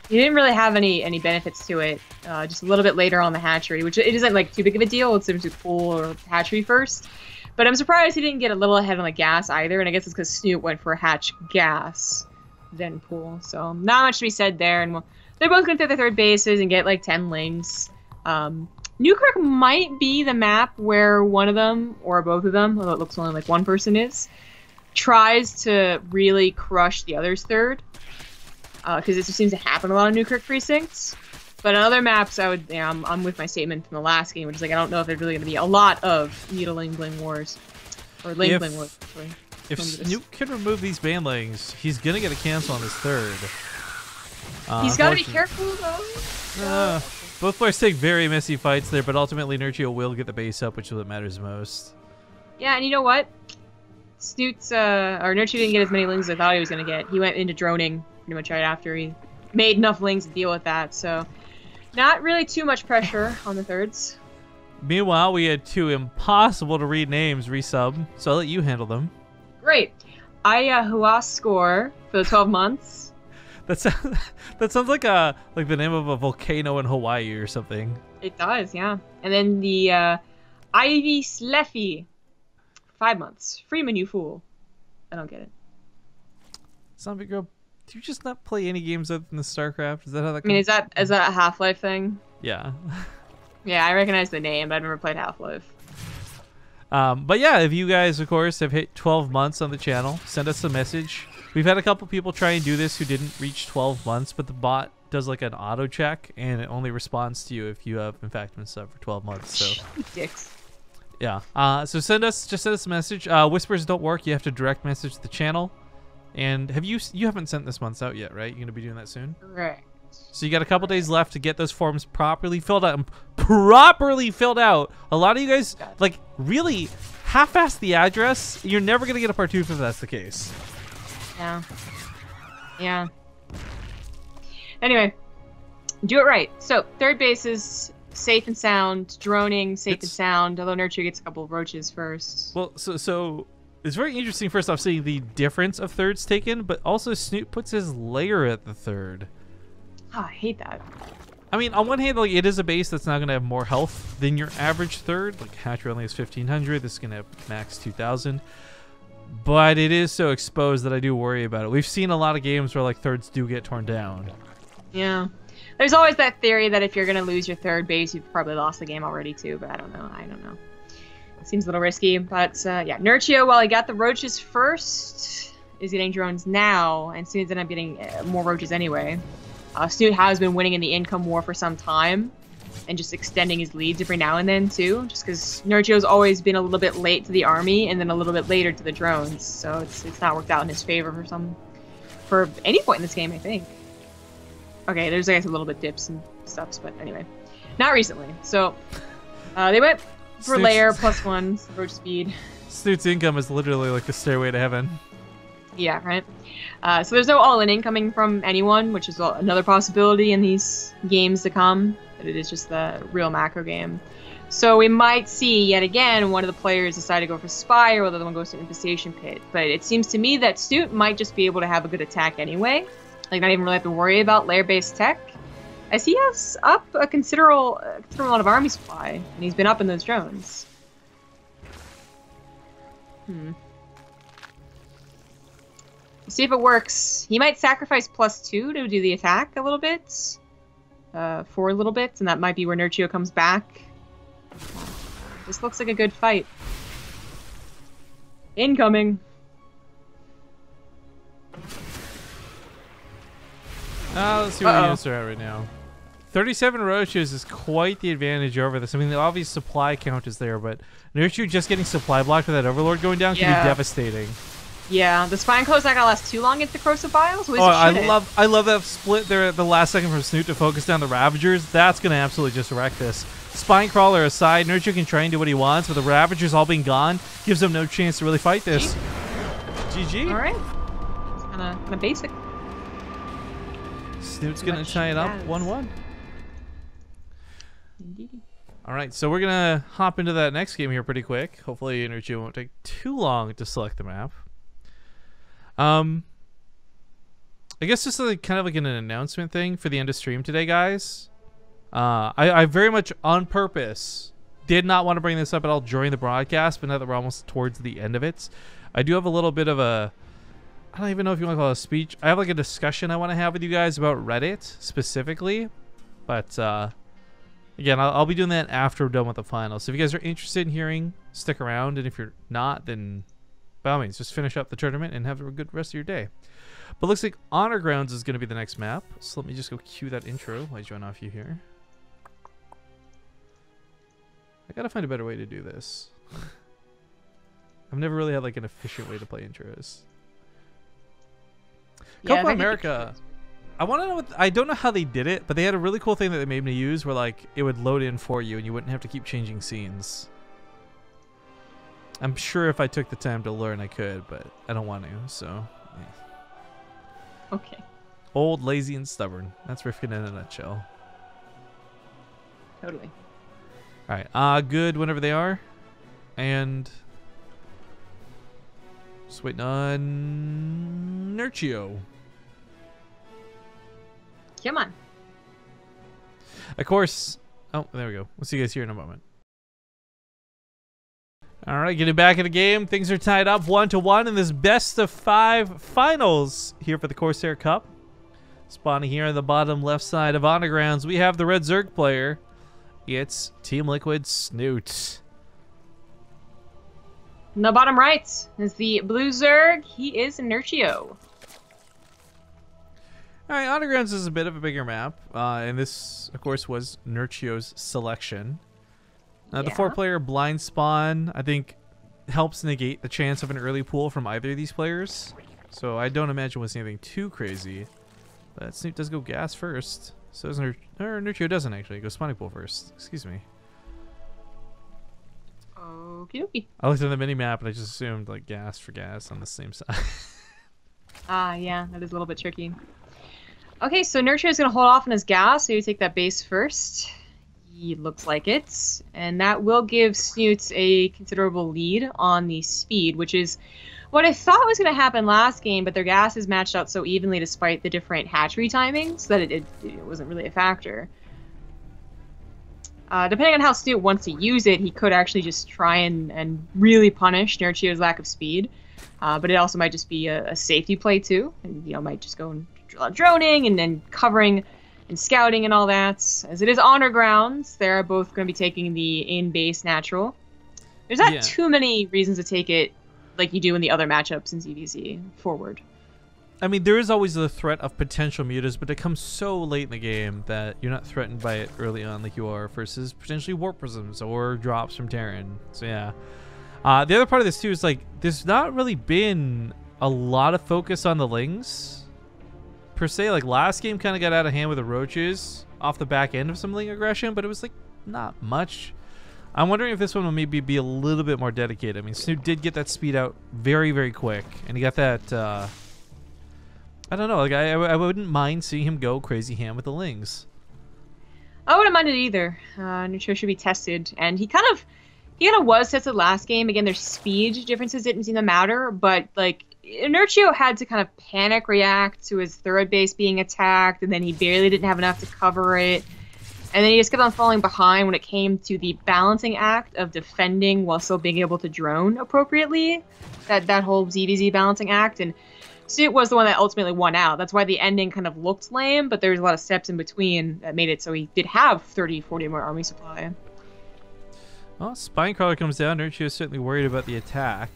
he didn't really have any benefits to it. Just a little bit later on the hatchery, which it isn't like too big of a deal. It's simply pool or hatchery first. But I'm surprised he didn't get a little ahead on the gas either, and I guess it's because Snute went for a hatch gas, then pool. So not much to be said there, and they're both going to their third bases and get like 10 lings. Newkirk might be the map where one of them, or both of them, although it looks only like one person is, tries to really crush the other's third. Because it just seems to happen a lot of Newkirk precincts. But on other maps, I'm with my statement from the last game, which is like I don't know if there's really going to be a lot of needling bling wars, or ling bling wars. Sorry. If Snoop can remove these banelings, he's gonna get a cancel on his third. He's got to be careful though. Both players take very messy fights there, but ultimately Nerchio will get the base up, which is what matters most. Yeah, and you know what? Snoot's or Nerchio didn't get as many lings as I thought he was gonna get. He went into droning pretty much right after he made enough lings to deal with that. So. Not really too much pressure on the thirds. Meanwhile, we had 2 impossible to read names resub, so I'll let you handle them. Great. Hua score for the 12 months. That sounds like the name of a volcano in Hawaii or something. It does, yeah. And then the Ivy Sleffy. 5 months. Freeman, you fool. I don't get it. Zombie Girl, do you just not play any games other than the StarCraft? Is that how that? I mean, is that a Half-Life thing? Yeah. Yeah, I recognize the name, but I've never played Half-Life. But yeah, if you guys, of course, have hit 12 months on the channel, send us a message. We've had a couple people try and do this who didn't reach 12 months, but the bot does like an auto check, and it only responds to you if you have, in fact, been sub for 12 months. So. Dicks. Yeah. So send us a message. Whispers don't work. You have to direct message the channel. And you haven't sent this month's out yet, right? You're gonna be doing that soon. Right. So you got a couple days left to get those forms properly filled out. A lot of you guys like really half-ass the address. You're never gonna get a part 2 if that's the case. Yeah. Yeah. Anyway, do it right. So third base is safe and sound. Droning, safe and sound. Although Nerchio gets a couple of roaches first. Well, so it's very interesting. First off, seeing the difference of thirds taken, but also Snute puts his layer at the third. Oh, I hate that. I mean, on one hand, like it is a base that's not gonna have more health than your average third. Like Hatcher only has 1500. This is gonna have max 2000. But it is so exposed that I do worry about it. We've seen a lot of games where like thirds do get torn down. Yeah. There's always that theory that if you're going to lose your third base, you've probably lost the game already too, but I don't know. It seems a little risky, but yeah. Nerchio, while he got the roaches first, is getting drones now, and Snoot's ended up getting more roaches anyway. Snute has been winning in the income war for some time, and just extending his leads every now and then too, just because Nerchio's always been a little bit late to the army, and then a little bit later to the drones, so it's not worked out in his favor for any point in this game, I think. Okay, there's I guess a little bit dips and stuffs, but anyway, not recently. So they went for layer +1 roach speed. Snoot's income is literally like the stairway to heaven. Yeah, right. So there's no all-in incoming from anyone, which is another possibility in these games to come. But it is just the real macro game. So we might see yet again one of the players decide to go for Spy, or the other one goes to Infestation Pit. But it seems to me that Snute might just be able to have a good attack anyway. Like, not even really have to worry about layer-based tech, as he has up a considerable amount of army supply, and he's been up in those drones. See if it works. He might sacrifice +2 to do the attack a little bit, for a little bit, and that might be where Nerchio comes back. This looks like a good fight. Incoming. Let's see what the units are at right now. 37 roaches is quite the advantage over this. I mean, the obvious supply count is there, but Nerchio just getting supply blocked with that Overlord going down can be devastating. Yeah, the Spine Close not gonna last too long into the Corrosive Biles. I love that split there at the last second from Snute to focus down the Ravagers. That's gonna absolutely just wreck this. Spine Crawler aside, Nerchio can try and do what he wants, but the Ravagers all being gone gives him no chance to really fight this. GG. All right. It's kind of basic. Snoot's gonna tie it up 1-1. All right, so we're gonna hop into that next game here pretty quick. Hopefully, Nerchio won't take too long to select the map. I guess just like kind of like an announcement thing for the end of stream today, guys. I very much on purpose did not want to bring this up at all during the broadcast, but now that we're almost towards the end of it, I do have a little bit of a, I don't even know if you want to call it a speech. I have like a discussion I want to have with you guys about Reddit specifically, but again, I'll be doing that after we're done with the finals. So if you guys are interested in hearing, stick around, and if you're not, then by all means, just finish up the tournament and have a good rest of your day. But looks like Honor Grounds is going to be the next map. So let me just go cue that intro while I join off you here. I gotta find a better way to do this. I've never really had like an efficient way to play intros. Yeah, Copa America. I want to know I don't know how they did it, but they had a really cool thing that they made me use where like it would load in for you and you wouldn't have to keep changing scenes. I'm sure if I took the time to learn I could, but I don't want to, so yeah. Okay. Old, lazy, and stubborn. That's Rifkin in a nutshell. Totally. Alright, good whenever they are. And just waiting on Nerchio. Come on. Of course. Oh, there we go. We'll see you guys here in a moment. All right, getting back in the game. Things are tied up 1-1 in this best of 5 finals here for the Corsair Cup. Spawning here on the bottom left side of Honor Grounds, we have the Red Zerg player. It's Team Liquid Snute. In the bottom right is the Blue Zerg. He is Nerchio. All right, Honor Grounds is a bit of a bigger map, and this, of course, was Nerchio's selection. The 4-player blind spawn, I think, helps negate the chance of an early pull from either of these players. So I don't imagine we'll see anything too crazy. But Snute does go gas first. So does Nerchio doesn't actually. He goes spawning pool first. Excuse me. Okie dokie. I looked at the mini-map and I just assumed like gas for gas on the same side. Yeah, that is a little bit tricky. Okay, so Nerchio is going to hold off on his gas, so you take that base first. He looks like it. And that will give Snute a considerable lead on the speed, which is what I thought was going to happen last game, but their gas is matched out so evenly despite the different hatchery timings that it wasn't really a factor. Depending on how Snute wants to use it, he could actually just try and really punish Nerchio's lack of speed. But it also might just be a safety play too, and might just go and droning and then covering and scouting and all that. As it is Honor Grounds, they're both going to be taking the in-base natural. There's not too many reasons to take it like you do in the other matchups in ZvZ forward. I mean, there is always the threat of potential mutas, but it comes so late in the game that you're not threatened by it early on like you are versus potentially warp prisms or drops from Terran. So yeah. The other part of this too is like there's not really been a lot of focus on the Lings per se. Like last game kind of got out of hand with the roaches off the back end of some Ling aggression, but it was like not much. I'm wondering if this one will maybe be a little bit more dedicated. I mean, Snute did get that speed out very, very quick, and he got that. I don't know. Like I wouldn't mind seeing him go crazy ham with the Lings. I wouldn't mind it either. Nerchio should be tested, and he kind of was tested last game. Again, their speed differences didn't seem to matter, but like Nerchio had to kind of panic react to his third base being attacked, and then he barely didn't have enough to cover it. And then he just kept on falling behind when it came to the balancing act of defending while still being able to drone appropriately. That whole ZvZ balancing act. And Snute was the one that ultimately won out. That's why the ending kind of looked lame, but there was a lot of steps in between that made it so he did have 30, 40 more army supply. Well, Spinecrawler comes down. Nerchio is certainly worried about the attack.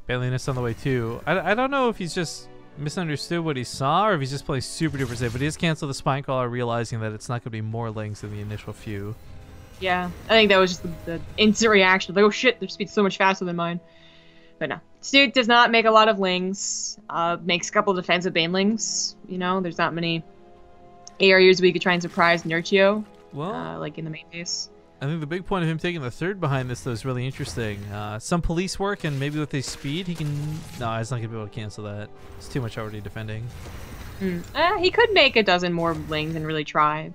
Bailiness on the way too. I don't know if he's just misunderstood what he saw or if he's just playing super duper safe, but he just canceled the Spinecrawler realizing that it's not going to be more Lings than the initial few. Yeah, I think that was just the instant reaction. Like, oh shit, their speed's so much faster than mine. But no. Snute does not make a lot of Lings. Makes a couple of defensive Banelings. There's not many areas we could try and surprise Nerchio. Well, like in the main base. I think the big point of him taking the third behind this, though, is really interesting. Some police work, and maybe with his speed, he can... No, he's not going to be able to cancel that. It's too much already defending. He could make a dozen more Lings and really try.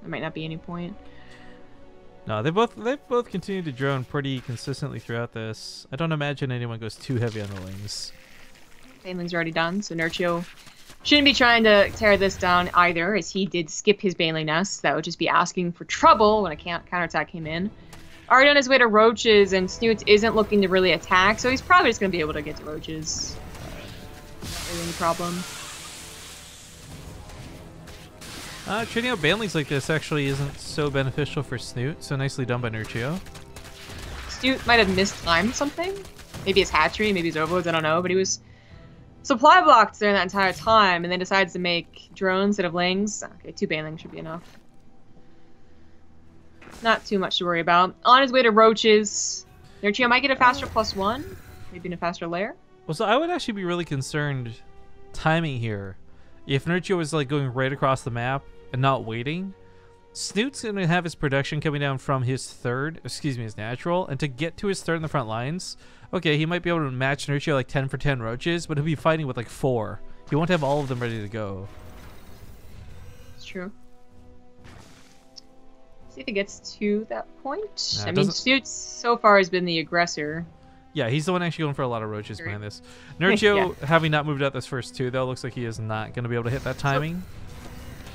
There might not be any point. No, they've both continued to drone pretty consistently throughout this. I don't imagine anyone goes too heavy on the Lings. Banelings are already done, so Nerchio shouldn't be trying to tear this down either, as he did skip his Baneling nest. That would just be asking for trouble when a counterattack came in. Already on his way to roaches, and Snute isn't looking to really attack, so he's probably just going to be able to get to roaches. Not really any problem. Trading out Banelings like this actually isn't so beneficial for Snute, so nicely done by Nerchio. Snute might have mistimed something. Maybe his hatchery, maybe his overloads, I don't know, but he was supply blocked during that entire time, and then decides to make drones instead of Lings. Okay, 2 Banelings should be enough. Not too much to worry about. On his way to roaches, Nerchio might get a faster +1, maybe in a faster layer. Well, so I would actually be really concerned timing here. If Nerchio was like going right across the map and not waiting, Snute's going to have his production coming down from his his natural, and to get to his third in the front lines, okay, he might be able to match Nerchio like 10 for 10 roaches, but he'll be fighting with like 4. He won't have all of them ready to go. It's true. See if it gets to that point. Nah, I mean, Snute so far has been the aggressor. Yeah, he's the one actually going for a lot of roaches behind this. Nerchio, having not moved out this first 2, though, looks like he is not going to be able to hit that timing.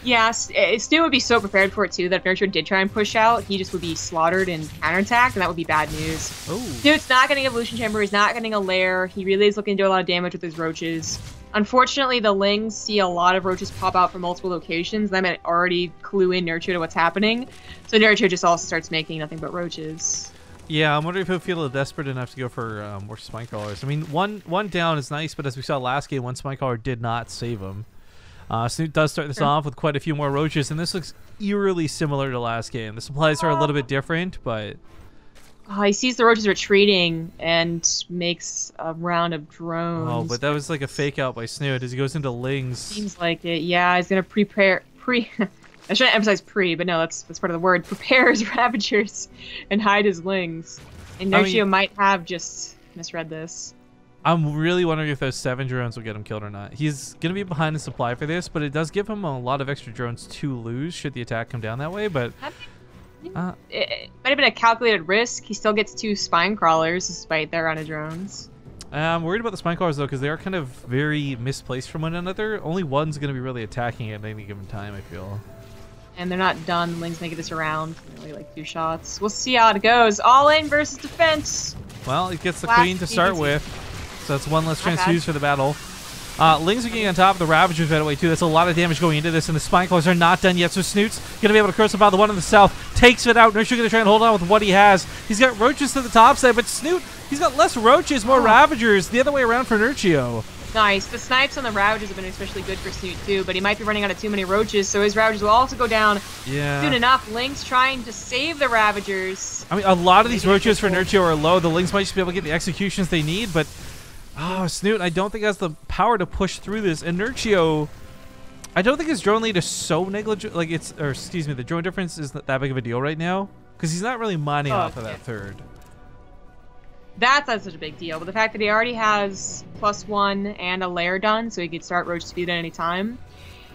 Yeah, Stu would be so prepared for it too that if Nerchio did try and push out, he just would be slaughtered and counterattacked, and that would be bad news. Oh. Snoot's not getting Evolution Chamber, he's not getting a lair, he really is looking to do a lot of damage with his roaches. Unfortunately, the Lings see a lot of roaches pop out from multiple locations, that might already clue in Nerchio to what's happening, so Nerchio just also starts making nothing but roaches. Yeah, I'm wondering if he'll feel desperate enough to go for more spine crawlers. I mean, one down is nice, but as we saw last game, one spine crawler did not save him. Snute does start this off with quite a few more roaches, and this looks eerily similar to last game. The supplies are a little bit different, but... Oh, he sees the roaches retreating and makes a round of drones. Oh, but that was like a fake out by Snute as he goes into Lings. Seems like it. Yeah, he's going to prepare... I shouldn't emphasize pre, but no, that's part of the word. Prepare his Ravagers and hide his Lings. And Nerchio might have just misread this. I'm really wondering if those 7 drones will get him killed or not. He's going to be behind the supply for this, but it does give him a lot of extra drones to lose should the attack come down that way, but... it might have been a calculated risk. He still gets 2 spine crawlers despite their run of drones. I'm worried about the spine crawlers though, because they are kind of very misplaced from one another. Only one's going to be really attacking at any given time, I feel. And they're not done. Lings make this around. Only like 2 shots. We'll see how it goes. All in versus defense. Well, it gets the queen to start with, so that's one less chance to use for the battle. Lings are getting on top of the Ravagers right away too. That's a lot of damage going into this, and the spine crawlers are not done yet. So Snoot's gonna be able to curse about the one in the south. Takes it out. Nerchio gonna try and hold on with what he has. He's got roaches to the top side, but Snute, he's got less roaches, more Ravagers. The other way around for Nerchio. Nice. The snipes on the Ravagers have been especially good for Snute too, but he might be running out of too many roaches, so his Ravagers will also go down soon enough. Lings trying to save the Ravagers. I mean, a lot of these roaches for Nerchio are low. The Lings might just be able to get the executions they need, but Snute, I don't think has the power to push through this. And Nerchio, I don't think his drone lead is so negligent. Like the drone difference isn't that big of a deal right now because he's not really mining off of that third. That's not such a big deal, but the fact that he already has +1 and a lair done, so he could start roach speed at any time,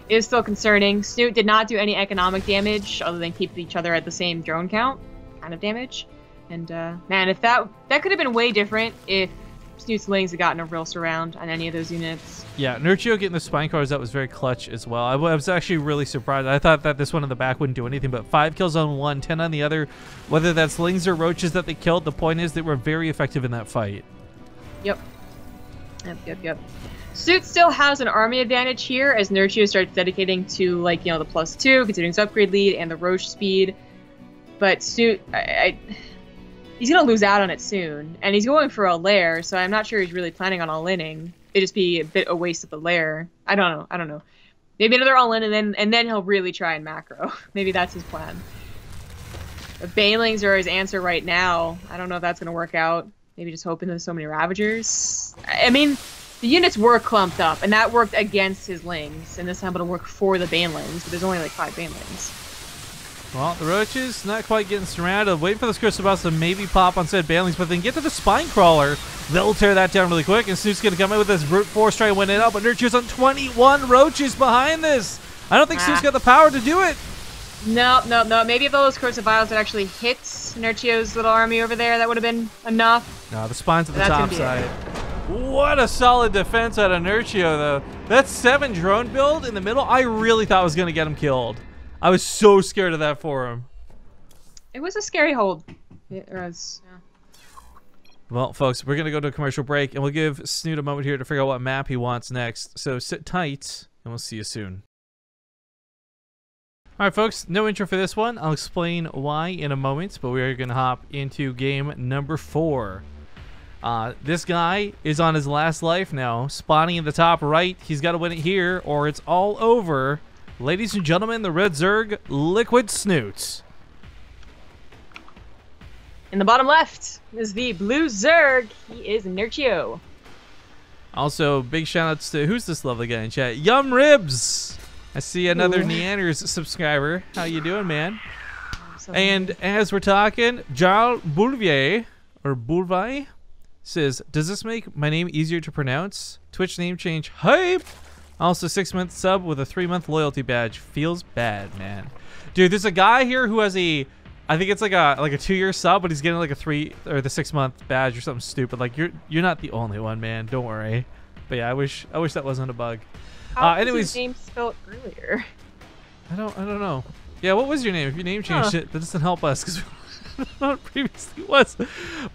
is still concerning. Snute did not do any economic damage other than keep each other at the same drone count kind of damage. And man, if that could have been way different if Snoot's Lings had gotten a real surround on any of those units. Yeah, Nerchio getting the spine crawlers, that was very clutch as well. I was actually really surprised. I thought that this one in the back wouldn't do anything, but 5 kills on one, 10 on the other. Whether that's Lings or roaches that they killed, the point is they were very effective in that fight. Yep. Snute still has an army advantage here as Nerchio starts dedicating to, like, the +2, considering his upgrade lead and the roach speed. But Snute, he's going to lose out on it soon, and he's going for a lair, so I'm not sure he's really planning on all-inning. It'd just be a bit a waste of the lair. I don't know. Maybe another all-in, and then he'll really try and macro. Maybe that's his plan. The Banelings are his answer right now. I don't know if that's going to work out. Maybe just hoping there's so many Ravagers. I mean, the units were clumped up, and that worked against his Lings, and this time it'll work for the Banelings, but there's only like 5 Banelings. Well, the roaches not quite getting surrounded. Waiting for the Crucibles to maybe pop on said Banelings, but then get to the spine crawler. They'll tear that down really quick, and Snoot's going to come in with this brute force, try and win it out, but Nerchio's on 21 roaches behind this. I don't think Snoot's got the power to do it. No. Maybe if all those Corsair Vials had actually hit Nerchio's little army over there, that would have been enough. No, the spine's at the top side. What a solid defense out of Nerchio, though. That 7 drone build in the middle, I really thought was going to get him killed. I was so scared of that for him. It was a scary hold. It was, yeah. Well, folks, we're going to go to a commercial break, and we'll give Snute a moment here to figure out what map he wants next. So sit tight, and we'll see you soon. All right, folks, no intro for this one. I'll explain why in a moment, but we are going to hop into game number 4. This guy is on his last life now, spawning in the top right. He's got to win it here, or it's all over. Ladies and gentlemen, the Red Zerg, Liquid Snute. In the bottom left is the Blue Zerg. He is Nerchio. Also, big shout outs to, who's this lovely guy in chat? Yum Ribs. I see another Neanders subscriber. How you doing, man? And as we're talking, Jarl Bouvier, or Boulevie, says, does this make my name easier to pronounce? Twitch name change hype. Also, 6-month sub with a 3-month loyalty badge. Feels bad, man. Dude, there's a guy here who has a, I think it's like a 2-year sub, but he's getting like a 6-month badge or something stupid. Like you're not the only one, man. Don't worry. But yeah, I wish that wasn't a bug. How was his name spelled earlier? I don't know. Yeah, what was your name? If your name changed it, that doesn't help us because what it previously was.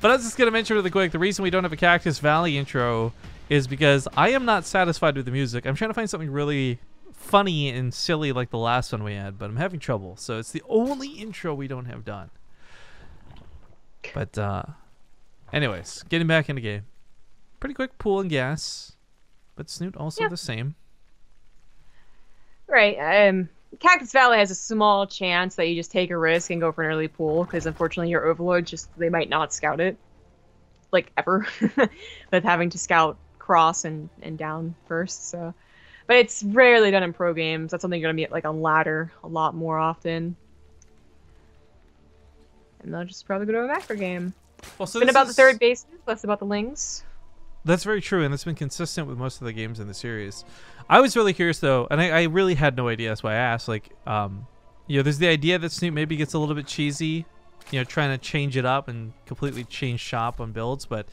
But I was just gonna mention really quick. The reason we don't have a Cactus Valley intro is because I am not satisfied with the music. I'm trying to find something really funny and silly like the last one we had, but I'm having trouble. So it's the only intro we don't have done. But anyways, getting back in the game. Pretty quick pool and gas, but Snute also the same. Right. Cactus Valley has a small chance that you just take a risk and go for an early pool, because unfortunately your Overlord they might not scout it, like ever, with having to scout cross and down first. So, but it's rarely done in pro games. That's something you're gonna be like on ladder a lot more often, and they'll just probably go to a macro game. Well, so it's been about the third bases, less about the lings. That's very true, and it's been consistent with most of the games in the series. I was really curious though, and I really had no idea. That's why I asked. Like, there's the idea that Snute maybe gets a little bit cheesy, trying to change it up and completely change shop on builds, but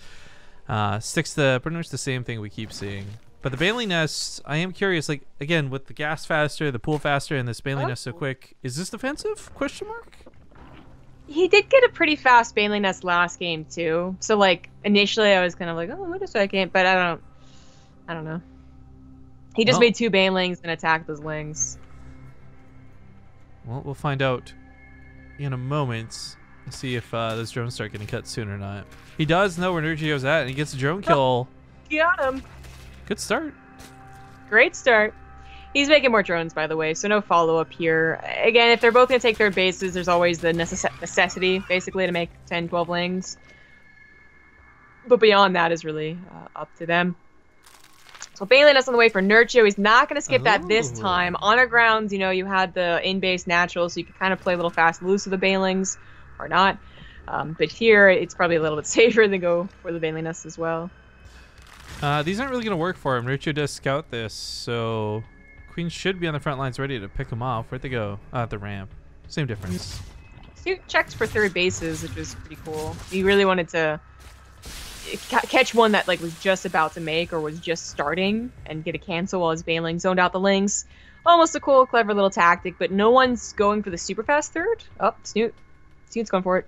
sticks to pretty much the same thing we keep seeing. But the Baneling Nest, I am curious. Like again, with the gas faster, the pool faster, and this Baneling Nest so quick, is this defensive? Question mark. He did get a pretty fast Baneling Nest last game too. So like initially I was kind of like, oh, wait a second, but I don't know. He just made 2 Banelings and attacked those lings. Well, we'll find out in a moment. See if those drones start getting cut soon or not. He does know where Nerchio's at, and he gets a drone kill. Got him. Good start. Great start. He's making more drones, by the way, so no follow-up here. Again, if they're both going to take third bases, there's always the necessity, basically, to make 10, 12 lings. But beyond that is really up to them. So Baneling is on the way for Nerchio. He's not going to skip that this time. Honor Grounds, you had the in-base natural, so you could kind of play a little fast loose with the Banelings, or not. But here, it's probably a little bit safer to go for the Baneling Nest as well. These aren't really going to work for him. Nerchio does scout this, so Queen should be on the front lines ready to pick him off. Where'd they go? At the ramp. Same difference. Snute checked for third bases, which was pretty cool. He really wanted to catch one that was just about to make or was just starting and get a cancel while his Baneling zoned out the lings. Almost a cool, clever little tactic, but no one's going for the super fast third. Oh, Snute. Snute's going for it.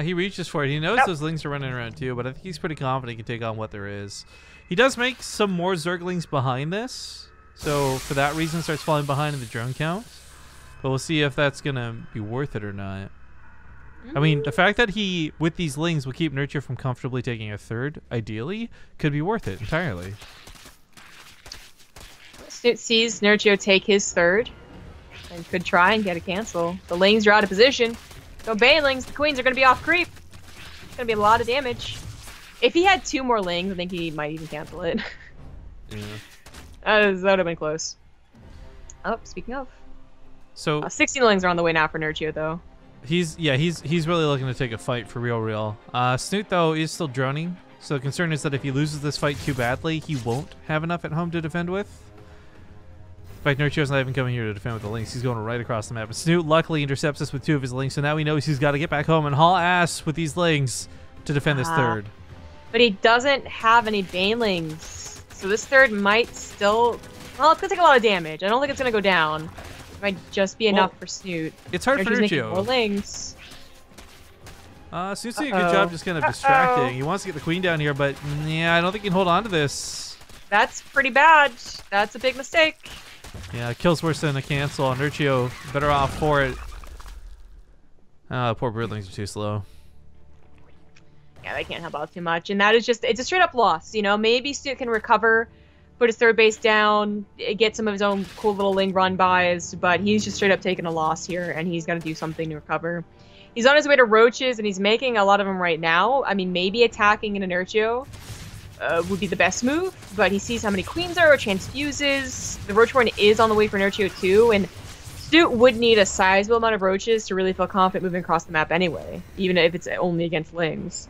He reaches for it. He knows those lings are running around too, but I think he's pretty confident he can take on what there is. He does make some more Zerglings behind this, so for that reason starts falling behind in the drone count. But we'll see if that's going to be worth it or not. I mean, the fact that he, with these lings, will keep Nerchio from comfortably taking a third, ideally, could be worth it entirely. Snute sees Nerchio take his third and could try and get a cancel. The lings are out of position. No Banelings, the Queens are going to be off creep. It's going to be a lot of damage. If he had 2 more lings, I think he might even cancel it. Yeah. That would have been close. Oh, speaking of. So 16 lings are on the way now for Nerchio, though. He's really looking to take a fight for real. Snute though is still droning, so the concern is that if he loses this fight too badly, he won't have enough at home to defend with. In fact, Nerchio's not even coming here to defend with the links. He's going right across the map. And Snute luckily intercepts us with 2 of his links, so now he knows he's got to get back home and haul ass with these links to defend this third. But he doesn't have any Banelings, so this third might still. Well, it's gonna take a lot of damage. I don't think it's gonna go down. Might just be enough for Snute. It's hard for Nerchio. More lings. Snute's doing a good job just kind of distracting. He wants to get the Queen down here, but yeah, I don't think he can hold on to this. That's pretty bad. That's a big mistake. Yeah, kill's worse than a cancel. Nerchio better off for it. Poor Broodlings are too slow. Yeah, they can't help out too much. And that is just, it's a straight up loss. Maybe Snute can recover, put his third base down, get some of his own cool little ling run bys, but he's just straight up taking a loss here, and he's got to do something to recover. He's on his way to Roaches, and he's making a lot of them right now. I mean, maybe attacking in a Nerchio would be the best move, but he sees how many Queens are, transfuses. The Roachborn is on the way for Nerchio too, and Snute would need a sizable amount of Roaches to really feel confident moving across the map anyway, even if it's only against lings.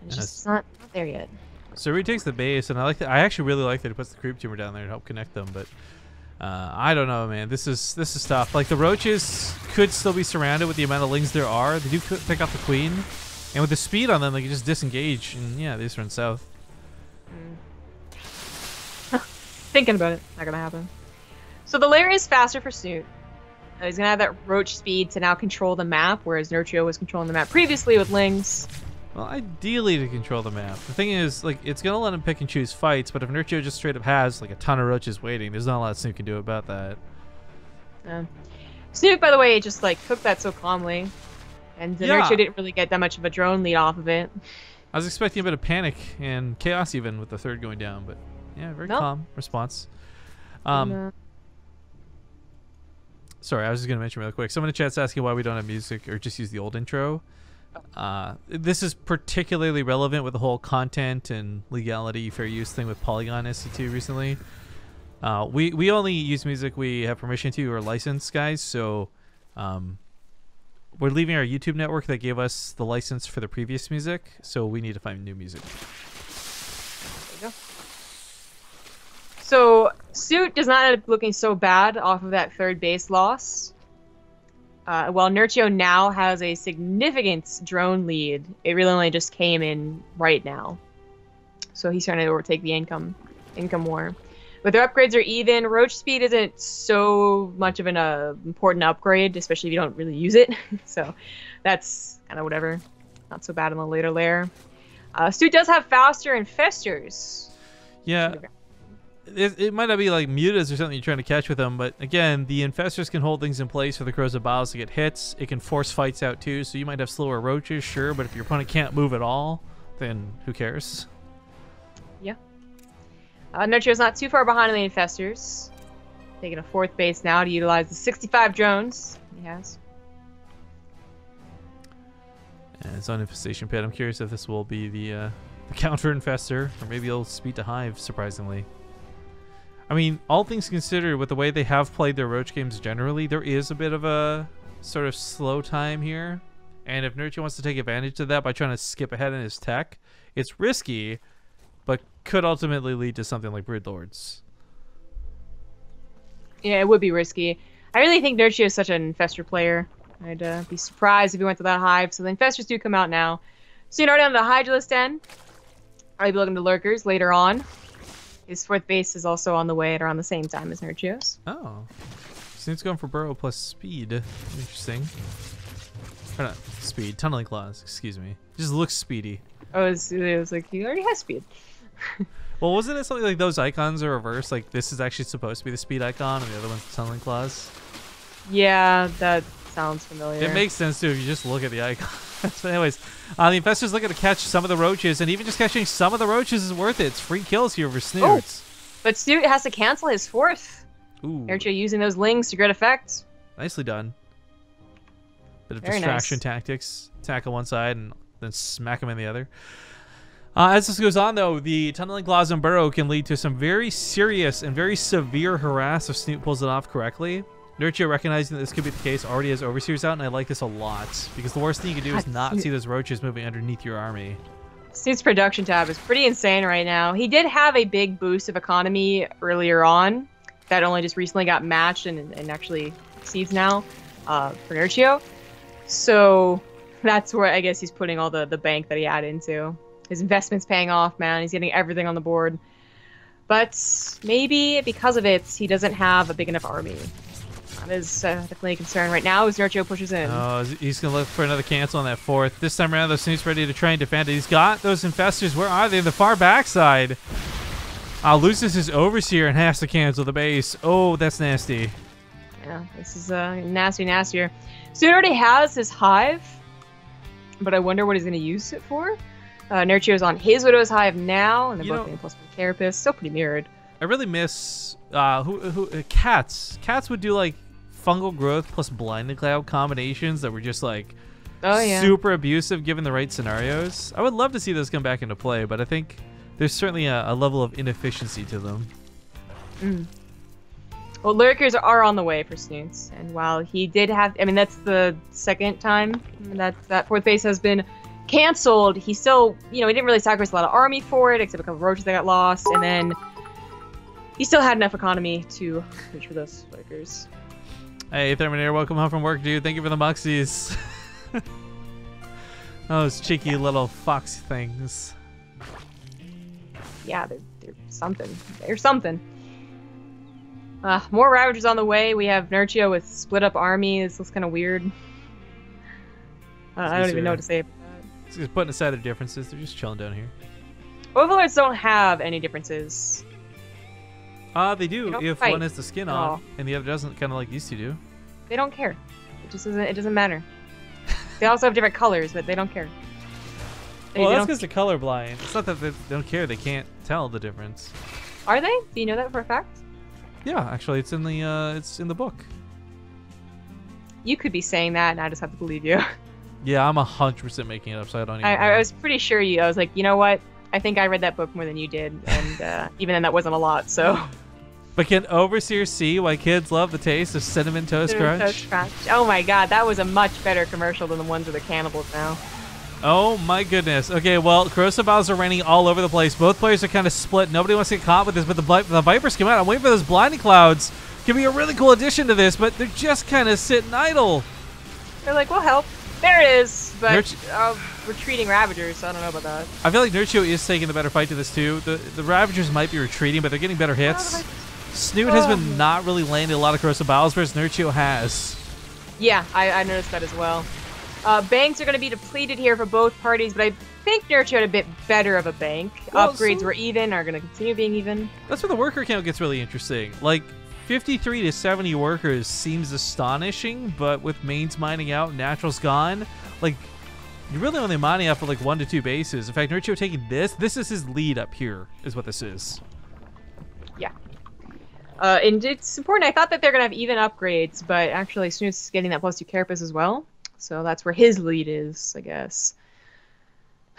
It's just not there yet. So he takes the base, and I like that. I actually really like that he puts the creep tumor down there to help connect them. But I don't know, man. This is tough. Like the Roaches could still be surrounded with the amount of lings there are. They do pick up the Queen, and with the speed on them, they can just disengage, and yeah, they just run south. Thinking about it, not gonna happen. So the lair is faster for Snute. He's gonna have that roach speed to now control the map, whereas Nerchio was controlling the map previously with Lings. Well, ideally to control the map. The thing is, like, it's gonna let him pick and choose fights, but if Nerchio just straight up has like a ton of roaches waiting, there's not a lot Snute can do about that. Snute, by the way, just like took that so calmly, and Nerchio didn't really get that much of a drone lead off of it. I was expecting a bit of panic and chaos even with the third going down, but yeah, very calm response. Sorry, I was just going to mention real quick. Someone in chat's asking why we don't have music or just use the old intro. This is particularly relevant with the whole content and legality, fair use thing with Polygon SC2 recently. We only use music we have permission to or license, guys. So we're leaving our YouTube network that gave us the license for the previous music. So we need to find new music. There you go. So Snute does not end up looking so bad off of that third base loss. While Nerchio now has a significant drone lead, it really only just came in right now. So he's trying to overtake the income war. But their upgrades are even. Roach speed isn't so much of an important upgrade, especially if you don't really use it. So that's kind of whatever. Not so bad in the later layer. Snute does have faster infestors. Yeah. It might not be like mutas or something you're trying to catch with them, but again, the infestors can hold things in place for the corrosive bios to get hits. It can force fights out too, so you might have slower roaches, sure, but if your opponent can't move at all, then who cares? Yeah. Nerchio's not too far behind on the infestors. Taking a fourth base now to utilize the 65 drones he has. And it's on infestation pit. I'm curious if this will be the counter infestor, or maybe it'll speed to hive, surprisingly. I mean, all things considered, with the way they have played their roach games generally, there is a bit of a sort of slow time here. And if Nerchio wants to take advantage of that by trying to skip ahead in his tech, it's risky, but could ultimately lead to something like Broodlords. Yeah, it would be risky. I really think Nerchio is such an infestor player. I'd be surprised if he went to that hive. So the infestors do come out now. Soon already on the Hydralist end. I'll be looking to lurkers later on. His fourth base is also on the way at around the same time as Nerchio's. Oh. Snute's going for burrow plus speed. Interesting. Or not speed, tunneling claws, excuse me. Just looks speedy. Oh, it was like, he already has speed. Well, wasn't it something like those icons are reversed? Like, this is actually supposed to be the speed icon, and the other one's the tunneling claws? Yeah, that sounds familiar. It makes sense, too, if you just look at the icon. So anyways, the infestors looking to catch some of the roaches, and even just catching some of the roaches is worth it. It's free kills here for Snute. Oh, but Snute has to cancel his fourth. Ooh. Nerchio using those lings to great effect. Nicely done. Bit of Very distraction nice. Tactics. Attack on one side and then smack him in the other. As this goes on, though, the tunneling claws and burrow can lead to some very serious and very severe harass if Snute pulls it off correctly. Nerchio, recognizing that this could be the case, already has overseers out, and I like this a lot, because the worst thing you can do is not see those roaches moving underneath your army. Snute's production tab is pretty insane right now. He did have a big boost of economy earlier on that only just recently got matched and actually exceeds now for Nerchio. So that's where I guess he's putting all the bank that he had into. His investment's paying off, man. He's getting everything on the board. But maybe because of it, he doesn't have a big enough army. That is definitely a concern right now as Nerchio pushes in. Oh, he's going to look for another cancel on that fourth. This time around, the Snute's ready to try and defend it. He's got those infestors. Where are they? The far backside. Loses his overseer and has to cancel the base. Oh, that's nasty. Yeah, this is nastier. Snute already has his hive, but I wonder what he's going to use it for. Nerchio's on his Widow's Hive now, and they're both being plus one Carapace. Still pretty mirrored. I really miss cats. Cats would do like fungal growth plus blinding cloud combinations that were just like super abusive given the right scenarios. I would love to see those come back into play, but I think there's certainly a level of inefficiency to them. Well, lurkers are on the way for Snutes, and while he did have, I mean, that's the second time that fourth base has been canceled, he still, he didn't really sacrifice a lot of army for it, except a couple roaches that got lost, and then he still had enough economy to reach for those lurkers. Hey, Therminator, welcome home from work, dude. Thank you for the muxies. Those cheeky little fox things. Yeah, they're something. They're something. More Ravagers on the way. We have Nerchio with split up army. This looks kind of weird. I don't even know what to say about that. Just putting aside their differences, they're just chilling down here. Overlords don't have any differences. They do if one has the skin on and the other doesn't, kind of like these two do. They don't care. It just doesn't. It doesn't matter. They also have different colors, but they don't care. Well, that's because they're colorblind. It's not that they don't care; they can't tell the difference. Are they? Do you know that for a fact? Yeah, actually, it's in the book. You could be saying that, and I just have to believe you. Yeah, I'm 100% making it up, so I don't even. I was pretty sure you. I was like, you know what? I think I read that book more than you did, and even then, that wasn't a lot. So. But can Overseer see why kids love the taste of Cinnamon Toast Crunch? Oh my god, that was a much better commercial than the ones with the cannibals now. Oh my goodness. Okay, well, corrosive bows are raining all over the place. Both players are kind of split. Nobody wants to get caught with this, but the Vipers come out. I'm waiting for those blinding clouds. Could be a really cool addition to this, but they're just kind of sitting idle. They're like, we'll help. There it is. But retreating Ravagers, so I don't know about that. I feel like Nerchio is taking the better fight to this, too. The Ravagers might be retreating, but they're getting better hits. Snute has been not really landing a lot of corrosive bows, whereas Nerchio has. Yeah, I noticed that as well. Banks are going to be depleted here for both parties, but I think Nerchio had a bit better of a bank. Well, upgrades were even, are going to continue being even. That's where the worker count gets really interesting. Like, 53 to 70 workers seems astonishing, but with mains mining out, naturals gone, like, you're really only mining up for like 1 to 2 bases. In fact, Nerchio taking this is his lead up here, is what this is. Yeah. And it's important. I thought that they're going to have even upgrades, but actually Snute's getting that +2 carapace as well. So that's where his lead is, I guess.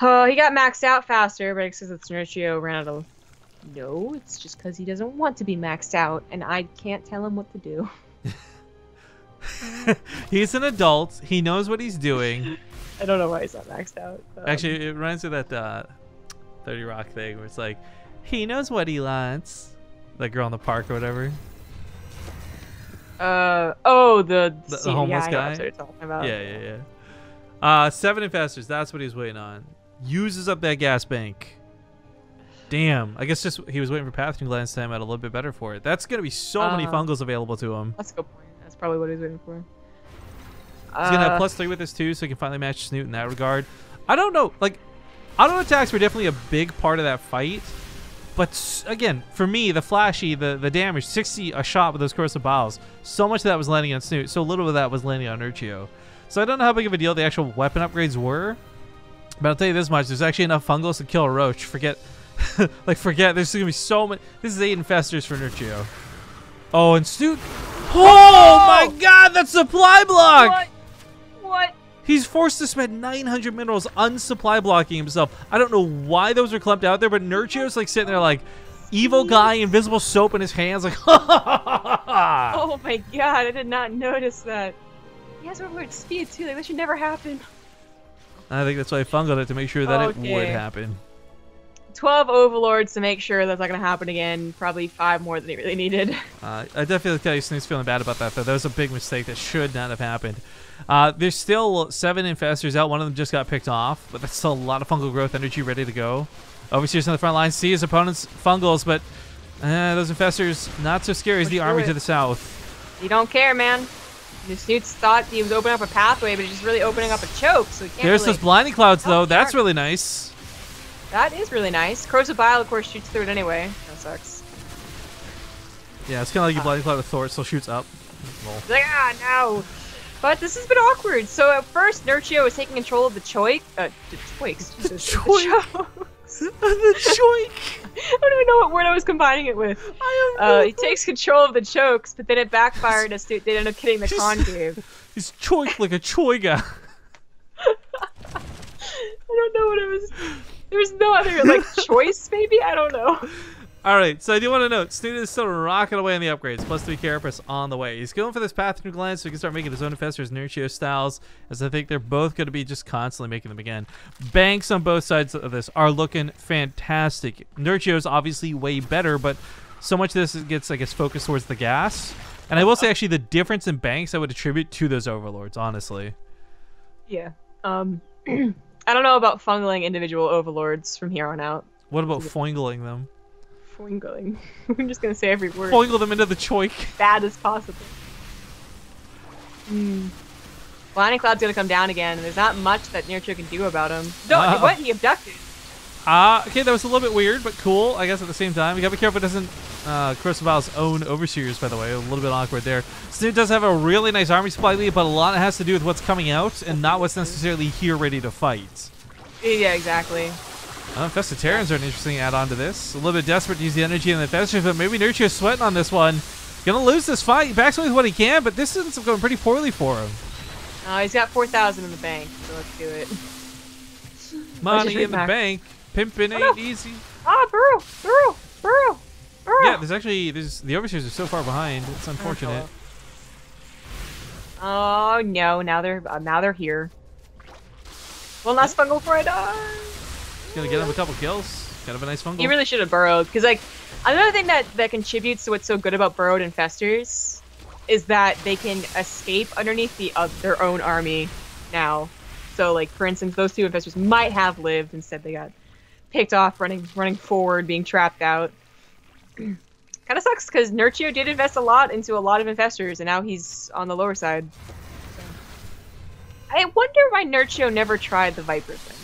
He got maxed out faster, but it says it's Nerchio ran out of... No, it's just because he doesn't want to be maxed out, and I can't tell him what to do. He's an adult. He knows what he's doing. I don't know why he's not maxed out. Actually, it reminds me of that 30 Rock thing where it's like, he knows what he wants. That girl in the park or whatever. The homeless guy. What you're talking about. Yeah. 7 infestors. That's what he's waiting on. Uses up that gas bank. Damn. I guess just he was waiting for pathogen glands to time out a little bit better for it. That's gonna be so many fungals available to him. That's a good point. That's probably what he's waiting for. He's gonna have +3 with this too, so he can finally match Snute in that regard. I don't know. Like, auto attacks were definitely a big part of that fight. But again, for me, the flashy, the damage, 60 a shot with those corrosive bows. So much of that was landing on Snute. So little of that was landing on Nerchio. So I don't know how big of a deal the actual weapon upgrades were. But I'll tell you this much: there's actually enough fungals to kill a roach. Forget, forget. There's gonna be so many. This is 8 infestors for Nerchio. Oh, and Snute. Oh my God, that supply block! What? He's forced to spend 900 minerals unsupply blocking himself. I don't know why those are clumped out there, but Nerchio's like sitting there like evil guy, invisible soap in his hands, like Oh my god, I did not notice that. He has overlord speed too, like that should never happen. I think that's why I fungled it, to make sure that it would happen. 12 overlords to make sure that's not going to happen again. Probably 5 more than he really needed. I definitely tell you, Snute's feeling bad about that, though. That was a big mistake that should not have happened. There's still 7 infestors out. One of them just got picked off, but that's still a lot of fungal growth energy ready to go. Overseer's on the front line. See his opponent's fungals, but those infestors, not so scary as the army to the south. You don't care, man. The Snutes thought he was opening up a pathway, but he's just really opening up a choke, so he can't There's those blinding clouds, though. That's really nice. That is really nice. Corrosive Bile, of course, shoots through it anyway. That sucks. Yeah, it's kind of like you blinding cloud with Thor. It still shoots up. Like, no. But this has been awkward. So at first, Nerchio was taking control of the choik. The choiks. The choik. The choik. I don't even know what word I was combining it with. He takes control of the chokes, but then it backfired as they ended up hitting the concave. He's choik like a choiga. I don't know what it was. There was no other like choice, maybe? I don't know. Alright, so I do want to note, Snute is still rocking away on the upgrades. +3 carapace on the way. He's going for this pathogen gland so he can start making his own infestors, Nerchio styles, as I think they're both going to be just constantly making them again. Banks on both sides of this are looking fantastic. Nerchio's obviously way better, but so much of this gets, I guess, focused towards the gas. And I will say, actually, the difference in banks I would attribute to those overlords, honestly. Yeah. I don't know about fungling individual overlords from here on out. What about foingling them? Foingling. I'm just gonna say every word. Foingle them into the choik. Bad as possible. Blinding Cloud's gonna come down again, and there's not much that Nerchio can do about him. No, what? He abducted. Okay, that was a little bit weird, but cool, I guess, at the same time. You gotta be careful it doesn't Crucival's own Overseers, by the way. A little bit awkward there. Snute does have a really nice army supply lead, but a lot has to do with what's coming out and not what's necessarily here ready to fight. Yeah, exactly. Infestitarians are an interesting add-on to this. A little bit desperate to use the energy in the Infestors, but maybe Nerchio's sweating on this one. Gonna lose this fight. He backs away with what he can, but this ends up going pretty poorly for him. He's got 4,000 in the bank, so let's do it. Money in the bank. Pimping ain't easy. Burrow. Yeah, the Overseers are so far behind. It's unfortunate. Oh no! Now they're here. One last fungal before I die. Gonna get him a couple kills. Got him a nice fungal. He really should have burrowed, because like another thing that contributes to what's so good about burrowed infestors is that they can escape underneath their own army now. So like for instance, those two infestors might have lived, instead they got picked off running forward, being trapped out. Kind of sucks because Nerchio did invest a lot into a lot of infestors, and now he's on the lower side. So. I wonder why Nerchio never tried the Viper thing.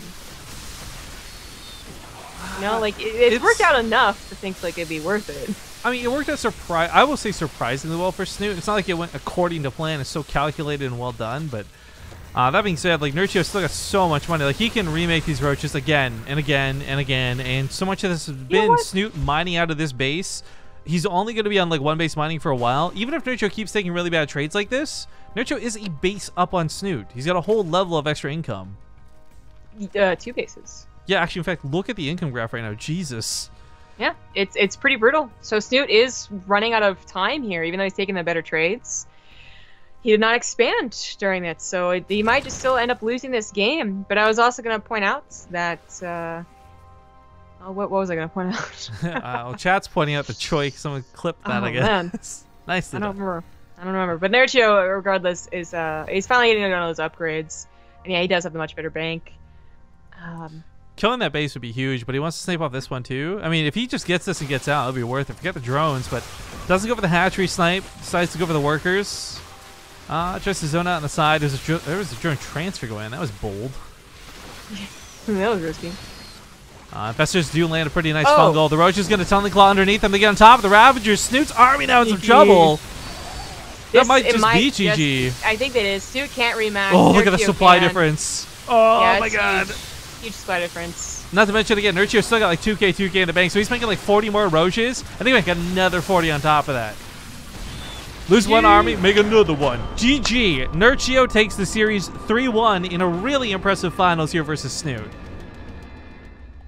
You know, like it's worked out enough to think like it'd be worth it. I mean, it worked out surprisingly well for Snute. It's not like it went according to plan. It's so calculated and well done, but that being said, like Nerchio still got so much money. Like he can remake these roaches again and again and again, and so much of this has been Snute mining out of this base. He's only going to be on like one base mining for a while. Even if Nerchio keeps taking really bad trades like this, Nerchio is a base up on Snute. He's got a whole level of extra income. 2 bases. Yeah, actually, in fact, look at the income graph right now. Jesus. Yeah, it's pretty brutal. So Snute is running out of time here, even though he's taking the better trades. He did not expand during it, so he might just still end up losing this game. But I was also going to point out that... what was I going to point out? Well, chat's pointing out the choik. Someone clipped that, I guess. Man. Nicely I don't remember. But Nerchio, regardless, is he's finally getting one of those upgrades. And yeah, he does have a much better bank. Killing that base would be huge, but he wants to snipe off this one too. I mean, if he just gets this and gets out, it'll be worth it. Forget the drones, but doesn't go for the hatchery snipe. Decides to go for the workers. Tries to zone out on the side. There was a drone transfer going on. That was bold. That was risky. Infestors do land a pretty nice fungal. The Roach is going to tunnel claw underneath them. They get on top of the Ravagers. Snoot's army now in some trouble. That might just be GG. I think it is. Snute can't rematch. Oh, look at the supply difference. Oh, yeah, my God. Huge supply difference. Not to mention, again, Nerchio still got like 2k in the bank, so he's making like 40 more Roaches. I think he make another 40 on top of that. Lose one army, make another one. GG. Nerchio takes the series 3-1 in a really impressive finals here versus Snute.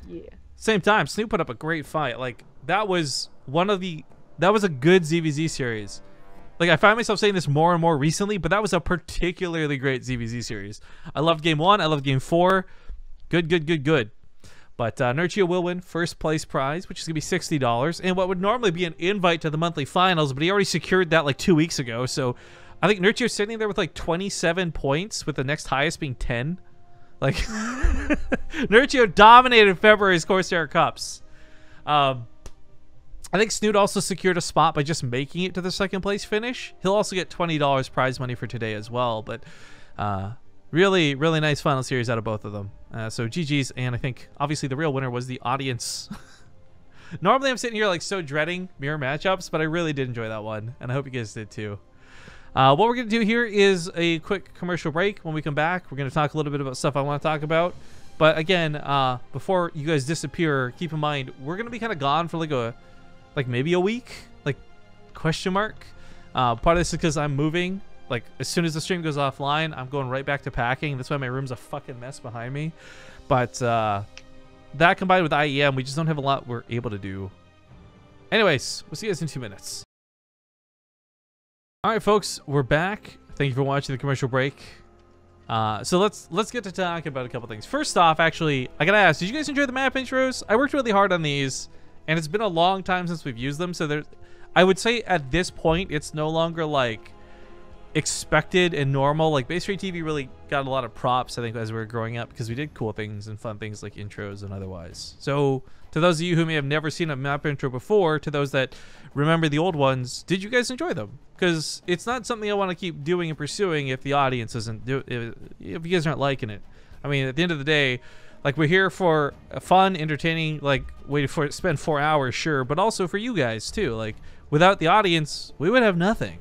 Yeah. Same time, Snute put up a great fight. Like, that was a good ZvZ series. Like, I find myself saying this more and more recently, but that was a particularly great ZvZ series. I loved game 1. I loved game 4. Good. But Nerchio will win first place prize, which is going to be $60, and what would normally be an invite to the monthly finals, but he already secured that like 2 weeks ago. So I think Nerchio's sitting there with like 27 points, with the next highest being 10. Like, Nerchio dominated February's Corsair Cups. I think Snute also secured a spot by just making it to the second place finish. He'll also get $20 prize money for today as well, but really nice final series out of both of them. So GG's, and I think obviously the real winner was the audience. Normally I'm sitting here like so dreading mirror matchups, but I really did enjoy that one, and I hope you guys did too. What we're going to do here is a quick commercial break. When we come back, we're going to talk a little bit about stuff I want to talk about. But again, before you guys disappear, keep in mind we're going to be kind of gone for like maybe a week, like question mark. Part of this is because I'm moving. Like, as soon as the stream goes offline, I'm going right back to packing. That's why my room's a fucking mess behind me. But that combined with IEM, we just don't have a lot we're able to do. Anyways, we'll see you guys in 2 minutes. All right, folks, we're back. Thank you for watching the commercial break. So let's get to talk about a couple things. First off, actually, I gotta ask, did you guys enjoy the map intros? I worked really hard on these, and it's been a long time since we've used them. So I would say at this point, it's no longer like expected and normal. Like BaseTradeTV really got a lot of props, I think, as we were growing up, because we did cool things and fun things like intros and otherwise. So to those of you who may have never seen a map intro before, to those that remember the old ones, did you guys enjoy them? Because it's not something I want to keep doing and pursuing if the audience isn't if you guys aren't liking it. I mean, at the end of the day, like, we're here for a fun, entertaining, like, way to spend 4 hours, sure, but also for you guys too. Like, without the audience, we would have nothing.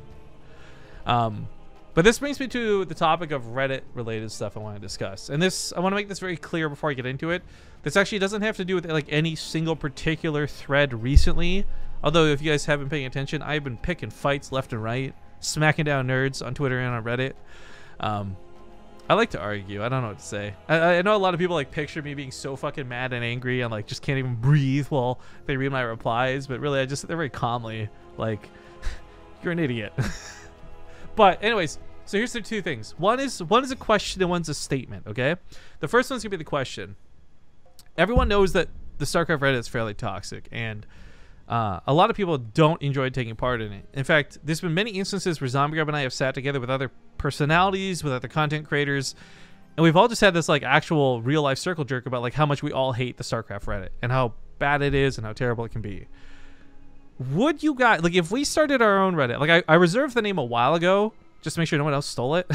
But this brings me to the topic of Reddit-related stuff I want to discuss. And this, I want to make this very clear before I get into it. This actually doesn't have to do with, like, any single particular thread recently. Although, if you guys have been paying attention, I've been picking fights left and right, smacking down nerds on Twitter and on Reddit. I like to argue. I don't know what to say. I know a lot of people, like, picture me being so fucking mad and angry and, like, just can't even breathe while they read my replies. But really, I just sit there very calmly, like, you're an idiot. But anyways, so here's the two things. One is a question and one's a statement, okay? The first one's gonna be the question. Everyone knows that the StarCraft Reddit is fairly toxic, and a lot of people don't enjoy taking part in it. In fact, there's been many instances where ZombieGrub and I have sat together with other personalities, with other content creators, and we've all just had this, like, actual real-life circle jerk about, like, how much we all hate the StarCraft Reddit and how bad it is and how terrible it can be. Would you guys, like, if we started our own Reddit, like, I reserved the name a while ago just to make sure no one else stole it.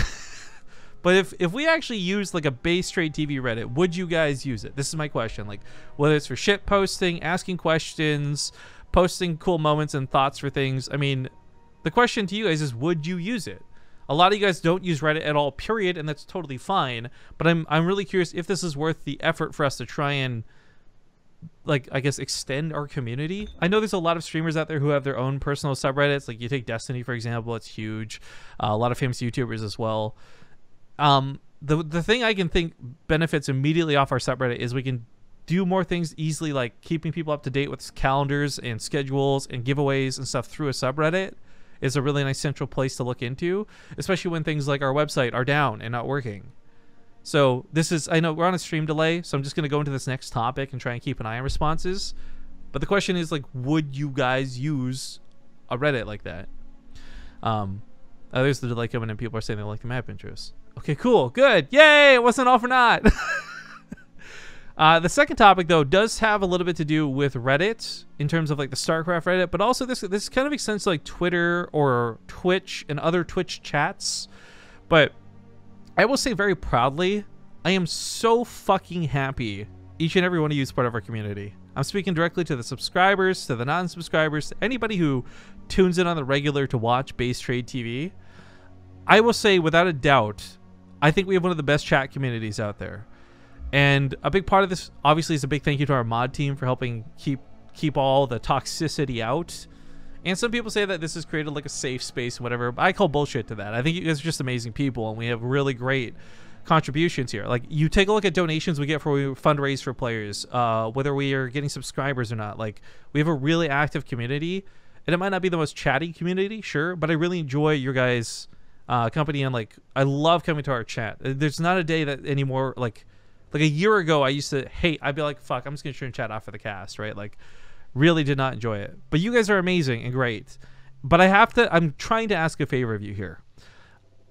But if we actually used, like, a BaseTradeTV Reddit, would you guys use it? This is my question. Like, whether it's for shit posting, asking questions, posting cool moments and thoughts for things. I mean, the question to you guys is, would you use it? A lot of you guys don't use Reddit at all, period, and that's totally fine. But I'm really curious if this is worth the effort for us to try and, like, I guess, extend our community. I know there's a lot of streamers out there who have their own personal subreddits. Like, you take Destiny, for example, it's huge. A lot of famous YouTubers as well. The thing I can think benefits immediately off our subreddit is we can do more things easily, like keeping people up to date with calendars and schedules and giveaways and stuff through a subreddit is a really nice central place to look into, especially when things like our website are down and not working. So this is, I know we're on a stream delay, so I'm just going to go into this next topic and try and keep an eye on responses. But the question is, like, would you guys use a Reddit like that? There's the delay coming in. People are saying they like the map intros. Okay, cool, good, yay! It wasn't all for naught. The second topic, though, does have a little bit to do with Reddit in terms of, like, the StarCraft Reddit, but also this kind of extends to, like, Twitter or Twitch and other Twitch chats. But I will say very proudly, I am so fucking happy each and every one of you is part of our community. I'm speaking directly to the subscribers, to the non-subscribers, to anybody who tunes in on the regular to watch BaseTradeTV. I will say, without a doubt, I think we have one of the best chat communities out there. And a big part of this, obviously, is a big thank you to our mod team for helping keep all the toxicity out. And some people say that this has created, like, a safe space and whatever. I call bullshit to that. I think you guys are just amazing people, and we have really great contributions here. Like, you take a look at donations we get for we fundraise for players, whether we are getting subscribers or not. Like, we have a really active community, and it might not be the most chatty community, sure, but I really enjoy your guys' company, and, like, I love coming to our chat. There's not a day that anymore, like a year ago, I used to hate, I'd be like, fuck, I'm just gonna turn chat off for the cast, right? Like, really did not enjoy it. But you guys are amazing and great. But I'm trying to ask a favor of you here.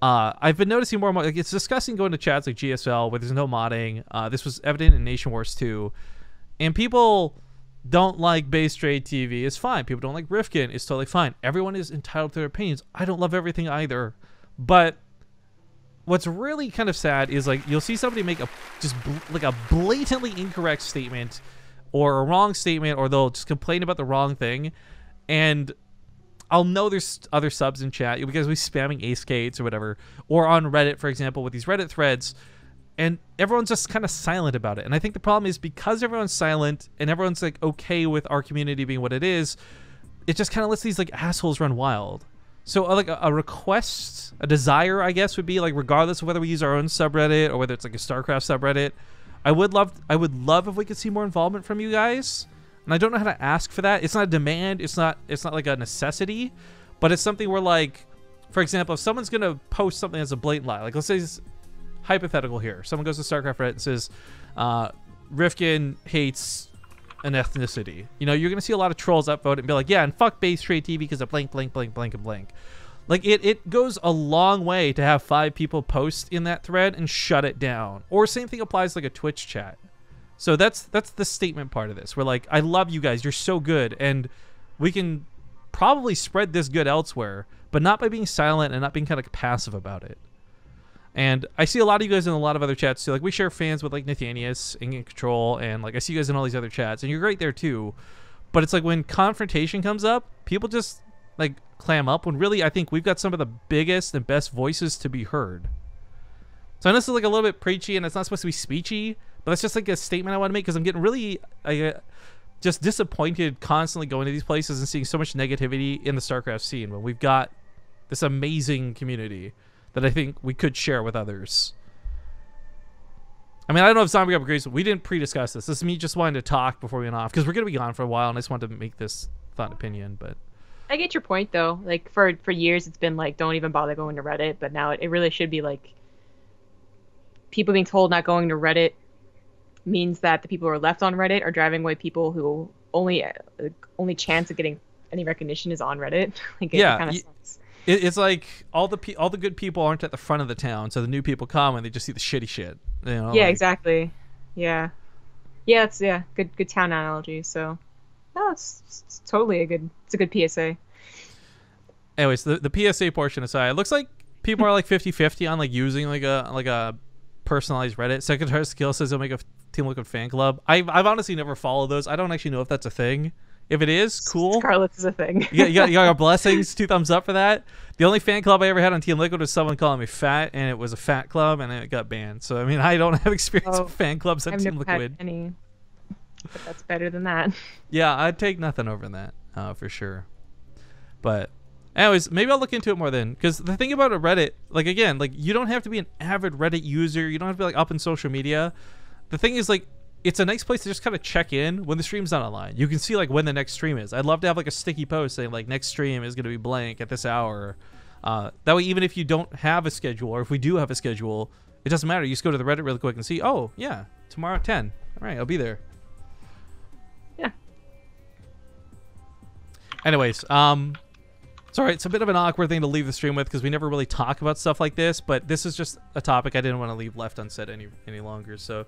I've been noticing more and more, like, it's disgusting going to chats like GSL where there's no modding. This was evident in Nation Wars 2. And people don't like BaseTradeTV. It's fine. People don't like Rifkin. It's totally fine. Everyone is entitled to their opinions. I don't love everything either. But what's really kind of sad is, like, you'll see somebody make a blatantly incorrect statement or a wrong statement, or they'll just complain about the wrong thing, and I'll know there's other subs in chat because we're spamming ace gates or whatever, or on Reddit, for example, with these Reddit threads, and everyone's just kind of silent about it. And I think the problem is, because everyone's silent and everyone's, like, okay with our community being what it is, it just kind of lets these, like, assholes run wild. So, like, a request, a desire, I guess, would be, like, regardless of whether we use our own subreddit or whether it's, like, a StarCraft subreddit, I would love if we could see more involvement from you guys. And I don't know how to ask for that. It's not a demand. It's not like a necessity, but it's something where, like, for example, if someone's going to post something that's a blatant lie, like, let's say it's hypothetical here. Someone goes to StarCraft Reddit and says, Rifkin hates an ethnicity. You know, you're going to see a lot of trolls upvote and be like, yeah, and fuck BaseTradeTV because of blank, blank, blank, blank, and blank. Like it goes a long way to have 5 people post in that thread and shut it down. Or same thing applies like a Twitch chat. So that's the statement part of this. We're like, I love you guys. You're so good, and we can probably spread this good elsewhere, but not by being silent and not being kind of passive about it. And I see a lot of you guys in a lot of other chats too. Like we share fans with like Nathanius and In Control, and like I see you guys in all these other chats, and you're great there too. But it's like when confrontation comes up, people just like clam up, when really I think we've got some of the biggest and best voices to be heard. So I know this is like a little bit preachy and it's not supposed to be speechy, but that's just like a statement I want to make, because I'm getting really just disappointed constantly going to these places and seeing so much negativity in the StarCraft scene when we've got this amazing community that I think we could share with others. I mean, I don't know if Zombie agrees, but we didn't pre-discuss this. This is me just wanting to talk before we went off, because we're going to be gone for a while and I just wanted to make this thought and opinion. But I get your point though. Like for years it's been like, don't even bother going to Reddit, but now it really should be like, people being told not going to Reddit means that the people who are left on Reddit are driving away people who only chance of getting any recognition is on Reddit. Like it kind of sucks. It's like all the good people aren't at the front of the town, so the new people come and they just see the shitty shit. You know, yeah, like, exactly. Yeah, it's good town analogy. So, no, it's totally a good PSA. Anyways, the PSA portion aside, it looks like people are like 50-50 on like using like a personalized Reddit. Secretary Skill says he'll make a Team Liquid fan club. I've honestly never followed those. I don't actually know if that's a thing. If it is, cool. Scarlet's is a thing. you got our blessings. 2 thumbs up for that. The only fan club I ever had on Team Liquid was someone calling me fat, and it was a fat club, and it got banned. So I mean, I don't have experience with fan clubs on I've Team never Liquid. Had any, but that's better than that. Yeah, I'd take nothing over that for sure. But anyways, maybe I'll look into it more then, because the thing about a Reddit, like again, like you don't have to be an avid Reddit user. You don't have to be like up in social media. The thing is, like, it's a nice place to just kind of check in when the stream's not online. You can see like when the next stream is. I'd love to have like a sticky post saying like next stream is going to be blank at this hour. That way, even if you don't have a schedule, or if we do have a schedule, it doesn't matter. You just go to the Reddit really quick and see, oh yeah, tomorrow at 10. All right, I'll be there. Yeah. Anyways, sorry, it's a bit of an awkward thing to leave the stream with, because we never really talk about stuff like this, but this is just a topic I didn't want to leave left unsaid any longer. So,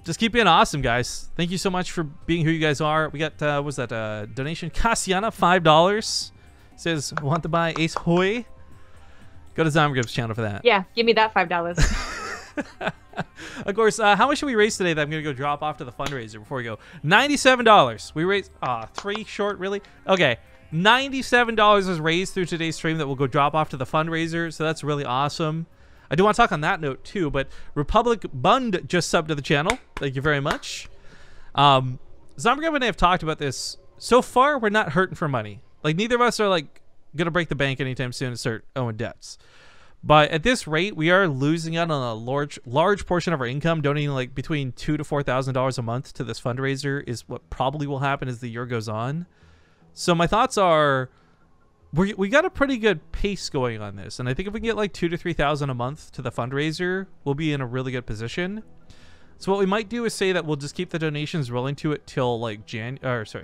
just keep being awesome, guys. Thank you so much for being who you guys are. We got, what was that, donation? Cassiana, $5. Says, want to buy Ace Hoy? Go to Zomgrip's channel for that. Yeah, give me that $5. Of course, how much should we raise today that I'm going to go drop off to the fundraiser before we go? $97. We raised, 3 short, really? Okay, $97 was raised through today's stream that will go drop off to the fundraiser, so that's really awesome. I do want to talk on that note too, but Republic Bund just subbed to the channel. Thank you very much. Zomgrip and I have talked about this. So far, we're not hurting for money. Like, neither of us are like gonna break the bank anytime soon and start owing debts. But at this rate, we are losing out on a large portion of our income. Donating like between $2,000 to $4,000 a month to this fundraiser is what probably will happen as the year goes on. So my thoughts are, we got a pretty good pace going on this, and I think if we can get like $2,000 to $3,000 a month to the fundraiser, we'll be in a really good position. So what we might do is say that we'll just keep the donations rolling to it till like past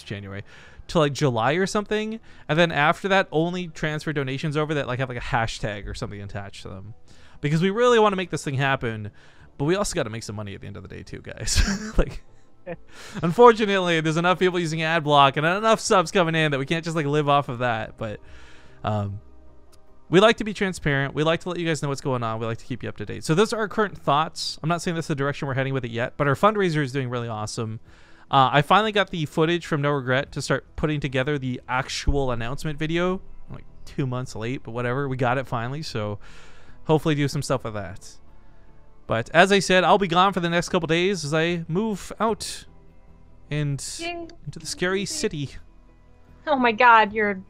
January, till like July or something, and then after that only transfer donations over that like have like a hashtag or something attached to them, because we really want to make this thing happen, but we also got to make some money at the end of the day too, guys. Like, unfortunately, there's enough people using ad block and enough subs coming in that we can't just like live off of that. But we like to be transparent. We like to let you guys know what's going on. We like to keep you up to date. So those are our current thoughts. I'm not saying that's the direction we're heading with it yet, but our fundraiser is doing really awesome. I finally got the footage from No Regret to start putting together the actual announcement video. Like 2 months late, but whatever. We got it finally, so hopefully do some stuff with that. But as I said, I'll be gone for the next couple days as I move out and into the scary city. Oh my god, you're a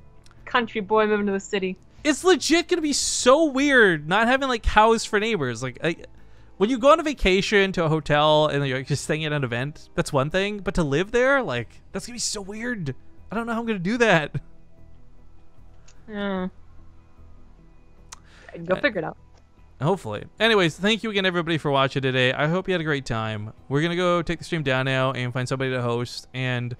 country boy moving to the city. It's legit gonna be so weird not having like cows for neighbors. Like when you go on a vacation to a hotel and you're just staying at an event, that's one thing. But to live there, like, that's gonna be so weird. I don't know how I'm gonna do that. Go figure it out. Hopefully. Anyways, thank you again, everybody, for watching today. I hope you had a great time. We're going to go take the stream down now and find somebody to host. And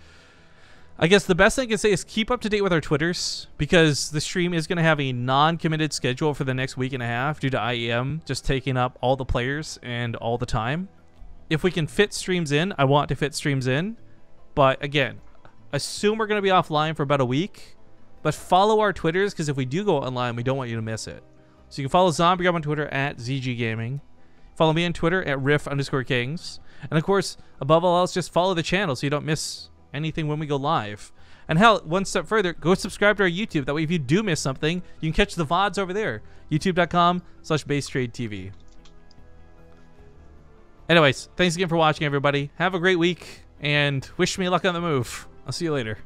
I guess the best thing I can say is keep up to date with our Twitters, because the stream is going to have a non-committed schedule for the next week and a half due to IEM just taking up all the players and all the time. If we can fit streams in, I want to fit streams in. But again, assume we're going to be offline for about a week. But follow our Twitters, because if we do go online, we don't want you to miss it. So you can follow ZombieGrub on Twitter at ZG Gaming. Follow me on Twitter at Riff_Kings. And of course, above all else, just follow the channel so you don't miss anything when we go live. And hell, one step further, go subscribe to our YouTube. That way if you do miss something, you can catch the VODs over there. youtube.com/BaseTradeTV. Anyways, thanks again for watching, everybody. Have a great week, and wish me luck on the move. I'll see you later.